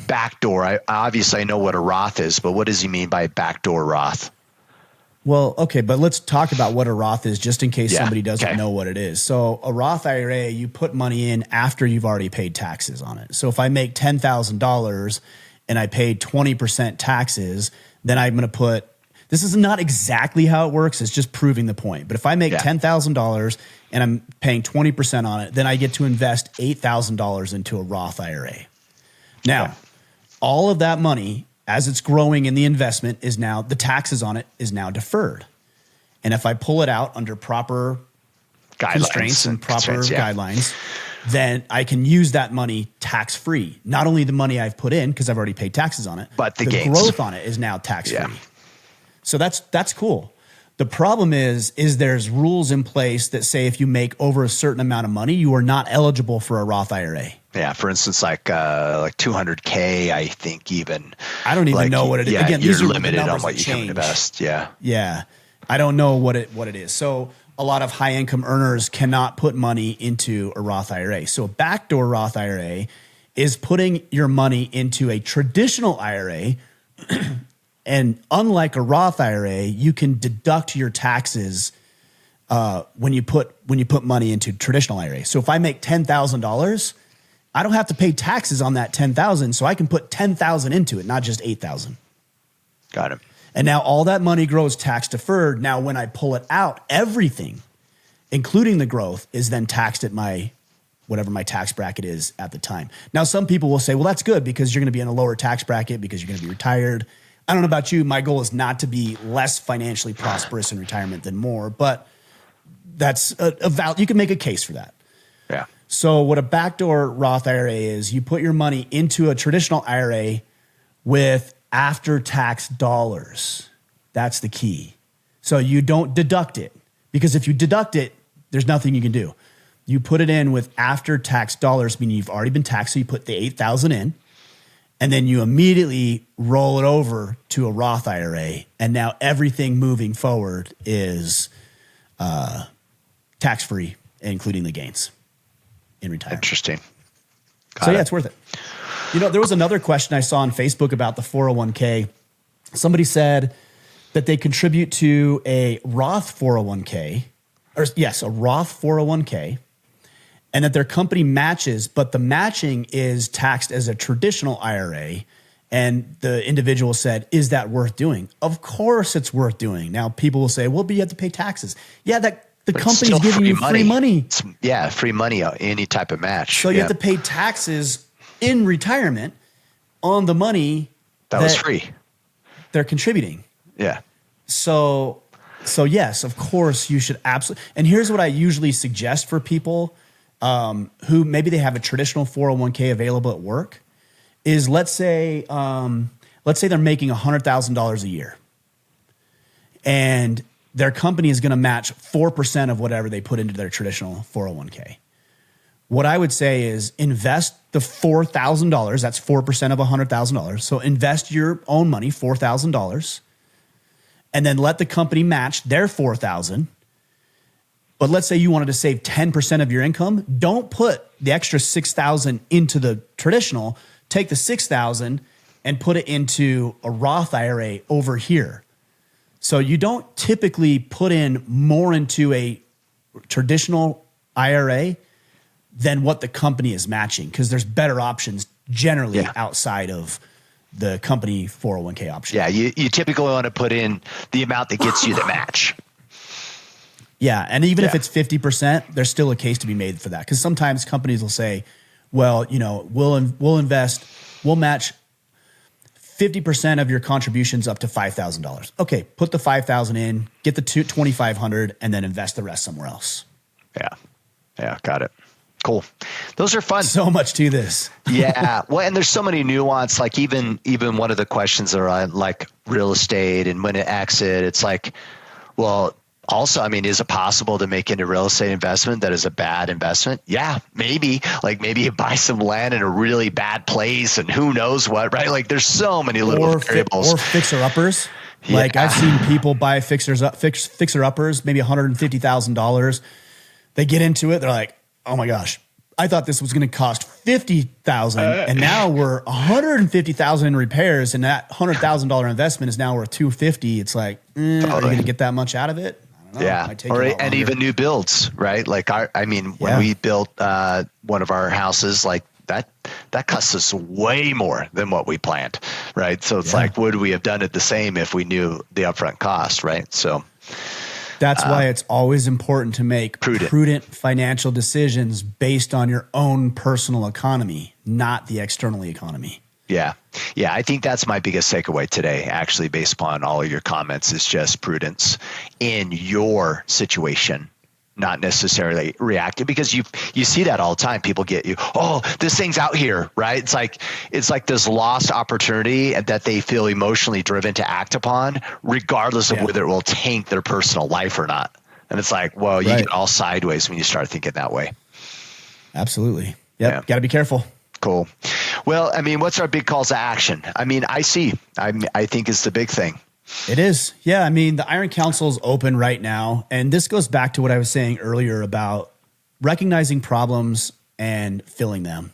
backdoor? I know what a Roth is, but what does he mean by backdoor Roth? Well, okay, but let's talk about what a Roth is just in case somebody doesn't know what it is. So a Roth IRA, you put money in after you've already paid taxes on it. So if I make $10,000 and I paid 20% taxes, then I'm going to put, This is not exactly how it works. It's just proving the point. But if I make $10,000 and I'm paying 20% on it, then I get to invest $8,000 into a Roth IRA. Now, all of that money, as it's growing in the investment, is now, the taxes on it is now deferred. And if I pull it out under proper constraints and proper guidelines, then I can use that money tax-free. Not only the money I've put in, because I've already paid taxes on it, but the growth on it is now tax-free. Yeah. So that's cool. The problem is there's rules in place that say if you make over a certain amount of money, you are not eligible for a Roth IRA. Yeah, for instance, like $200K, I think even. I don't even know what it is. Yeah, Again, you're these are limited the on what you can invest. Yeah. Yeah. I don't know what it is. So a lot of high income earners cannot put money into a Roth IRA. So a backdoor Roth IRA is putting your money into a traditional IRA. And unlike a Roth IRA, you can deduct your taxes when you put money into traditional IRA. So if I make $10,000, I don't have to pay taxes on that $10,000, so I can put $10,000 into it, not just $8,000. Got it. And now all that money grows tax deferred. Now when I pull it out, everything, including the growth, is then taxed at whatever my tax bracket is at the time. Now some people will say, well, that's good because you're going to be in a lower tax bracket because you're going to be retired. I don't know about you. My goal is not to be less financially prosperous in retirement than more, but that's you can make a case for that. Yeah. So what a backdoor Roth IRA is, you put your money into a traditional IRA with after-tax dollars. That's the key. So you don't deduct it, because if you deduct it, there's nothing you can do. You put it in with after-tax dollars, meaning you've already been taxed, so you put the $8,000 in, and then you immediately roll it over to a Roth IRA, and now everything moving forward is tax-free, including the gains in retirement. Interesting. So yeah, it's worth it. You know, there was another question I saw on Facebook about the 401k. Somebody said that they contribute to a Roth 401k, a Roth 401k, and that their company matches, but the matching is taxed as a traditional IRA. And the individual said, is that worth doing? Of course it's worth doing. Now people will say, well, but you have to pay taxes. Yeah, the company's giving you free money. Free money, any type of match. So you have to pay taxes in retirement on the money that was free. They're contributing. Yeah. So yes, of course you should absolutely. And here's what I usually suggest for people who maybe they have a traditional 401k available at work is let's say they're making $100,000 a year and their company is going to match 4% of whatever they put into their traditional 401k. What I would say is invest the $4,000. That's 4% of $100,000. So invest your own money, $4,000, and then let the company match their $4,000. But let's say you wanted to save 10% of your income. Don't put the extra $6,000 into the traditional. Take the $6,000 and put it into a Roth IRA over here. So you don't typically put in more into a traditional IRA than what the company is matching, because there's better options generally outside of the company 401k option. Yeah, you typically want to put in the amount that gets you the match. Yeah, and even if it's 50%, there's still a case to be made for that, because sometimes companies will say, well, you know, we'll match 50% of your contributions up to $5,000. Okay, put the $5,000 in, get the $2,500, and then invest the rest somewhere else. Yeah, got it. Cool. Those are fun. So much to this. Yeah. Well, and there's so many nuance, like even one of the questions are on like real estate and when to exit. It's like, well, also, I mean, is it possible to make into real estate investment that is a bad investment? Yeah, maybe. Like maybe you buy some land in a really bad place and who knows what, right? Like there's so many little variables. Or fixer-uppers. Yeah. Like I've seen people buy fixer-uppers, maybe $150,000. They get into it. They're like, oh my gosh, I thought this was going to cost $50,000 and now we're $150,000 in repairs, and that $100,000 investment is now worth $250,000. It's like, are you going to get that much out of it? I don't know. Yeah. And even new builds, right? Like when we built one of our houses, like that costs us way more than what we planned, right? So it's like, would we have done it the same if we knew the upfront cost, right? So that's why it's always important to make prudent financial decisions based on your own personal economy, not the external economy. Yeah. I think that's my biggest takeaway today, actually, based upon all of your comments, is just prudence in your situation, not necessarily reactive, because you see that all the time. People get you, oh, this thing's out here, right? It's like this lost opportunity that they feel emotionally driven to act upon, regardless of whether it will tank their personal life or not. And it's like, well, you get all sideways when you start thinking that way. Absolutely. Yep. Got to be careful. Cool. Well, I mean, what's our big calls to action? I mean, I think it's the big thing. It is. Yeah. I mean, the Iron Council is open right now. And this goes back to what I was saying earlier about recognizing problems and filling them.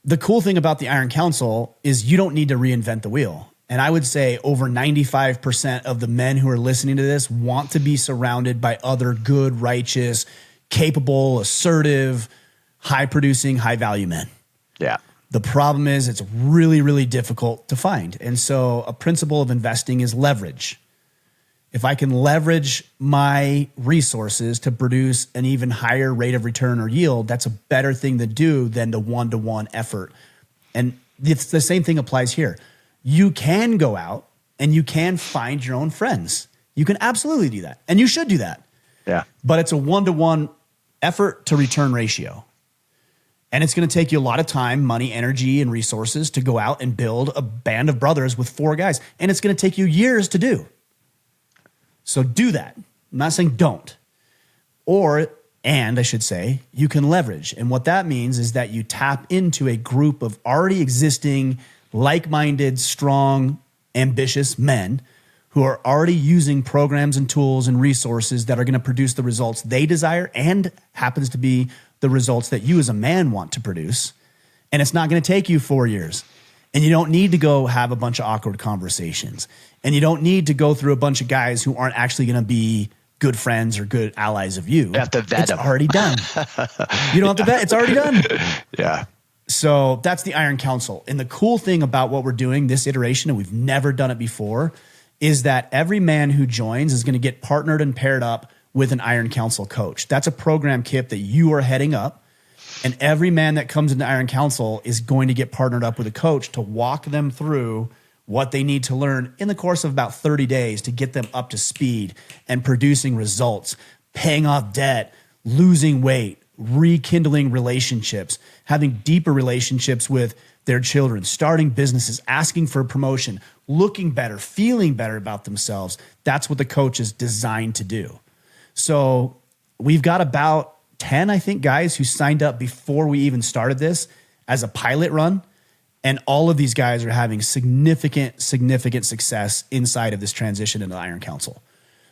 The cool thing about the Iron Council is you don't need to reinvent the wheel. And I would say over 95% of the men who are listening to this want to be surrounded by other good, righteous, capable, assertive, high producing, high value men. Yeah. The problem is it's really, really difficult to find. And so a principle of investing is leverage. If I can leverage my resources to produce an even higher rate of return or yield, that's a better thing to do than the one-to-one effort. And it's the same thing applies here. You can go out and you can find your own friends. You can absolutely do that. And you should do that. Yeah. But it's a one-to-one effort to return ratio. And it's going to take you a lot of time, money, energy, and resources to go out and build a band of brothers with 4 guys. And it's going to take you years to do. So do that. I'm not saying don't. And I should say, you can leverage. And what that means is that you tap into a group of already existing, like-minded, strong, ambitious men who are already using programs and tools and resources that are going to produce the results they desire and happens to be the results that you as a man want to produce. And it's not going to take you 4 years. And you don't need to go have a bunch of awkward conversations. And you don't need to go through a bunch of guys who aren't actually going to be good friends or good allies of you. You have to vet them. It's already done. You don't have to vet. It's already done. Yeah. So that's the Iron Council. And the cool thing about what we're doing, this iteration, and we've never done it before, is that every man who joins is going to get partnered and paired up with an Iron Council coach. That's a program, Kipp, that you are heading up. And every man that comes into Iron Council is going to get partnered up with a coach to walk them through what they need to learn in the course of about 30 days to get them up to speed and producing results, paying off debt, losing weight, rekindling relationships, having deeper relationships with their children, starting businesses, asking for a promotion, looking better, feeling better about themselves. That's what the coach is designed to do. So we've got about 10, I think, guys who signed up before we even started this as a pilot run. And all of these guys are having significant success inside of this transition into the Iron Council.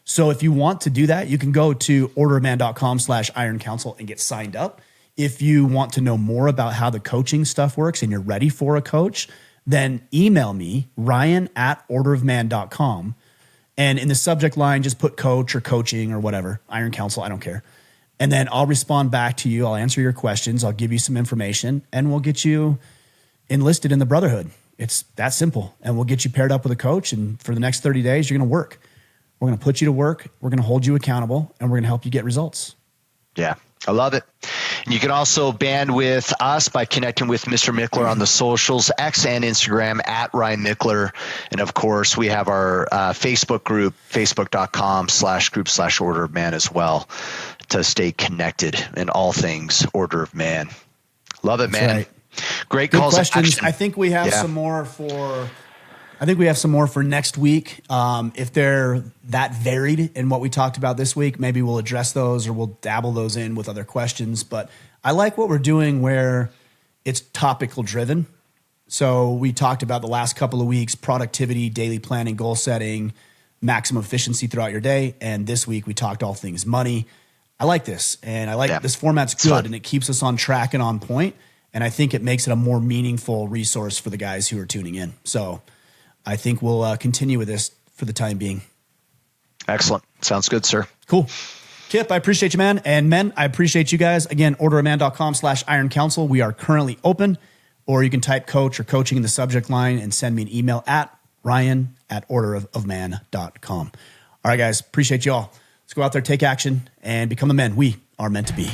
So if you want to do that, you can go to orderofman.com/Iron Council and get signed up. If you want to know more about how the coaching stuff works and you're ready for a coach, then email me, ryan@orderofman.com. And in the subject line, just put coach or coaching or whatever, Iron Council, I don't care. And then I'll respond back to you. I'll answer your questions. I'll give you some information and we'll get you enlisted in the brotherhood. It's that simple. And we'll get you paired up with a coach. And for the next 30 days, you're going to work. We're going to put you to work. We're going to hold you accountable and we're going to help you get results. Yeah, I love it. And you can also band with us by connecting with Mr. Mickler on the socials, X and Instagram @Ryan Mickler. And of course, we have our Facebook group, facebook.com/group/Order of Man as well, to stay connected in all things Order of Man. Love it, man. Right. Great Good calls questions. to action. I think we have some more for next week. If they're that varied in what we talked about this week, maybe we'll address those or we'll dabble those in with other questions. But I like what we're doing where it's topical driven. So we talked about the last couple of weeks, productivity, daily planning, goal setting, maximum efficiency throughout your day. And this week we talked all things money. I like this. And I like this format's good and it keeps us on track and on point. And I think it makes it a more meaningful resource for the guys who are tuning in. So I think we'll continue with this for the time being. Excellent. Sounds good, sir. Cool. Kipp, I appreciate you, man. And men, I appreciate you guys. Again, orderofman.com/iron council. We are currently open, or you can type coach or coaching in the subject line and send me an email at ryan@orderofman.com. All right, guys, appreciate you all. Let's go out there, take action, and become the men we are meant to be.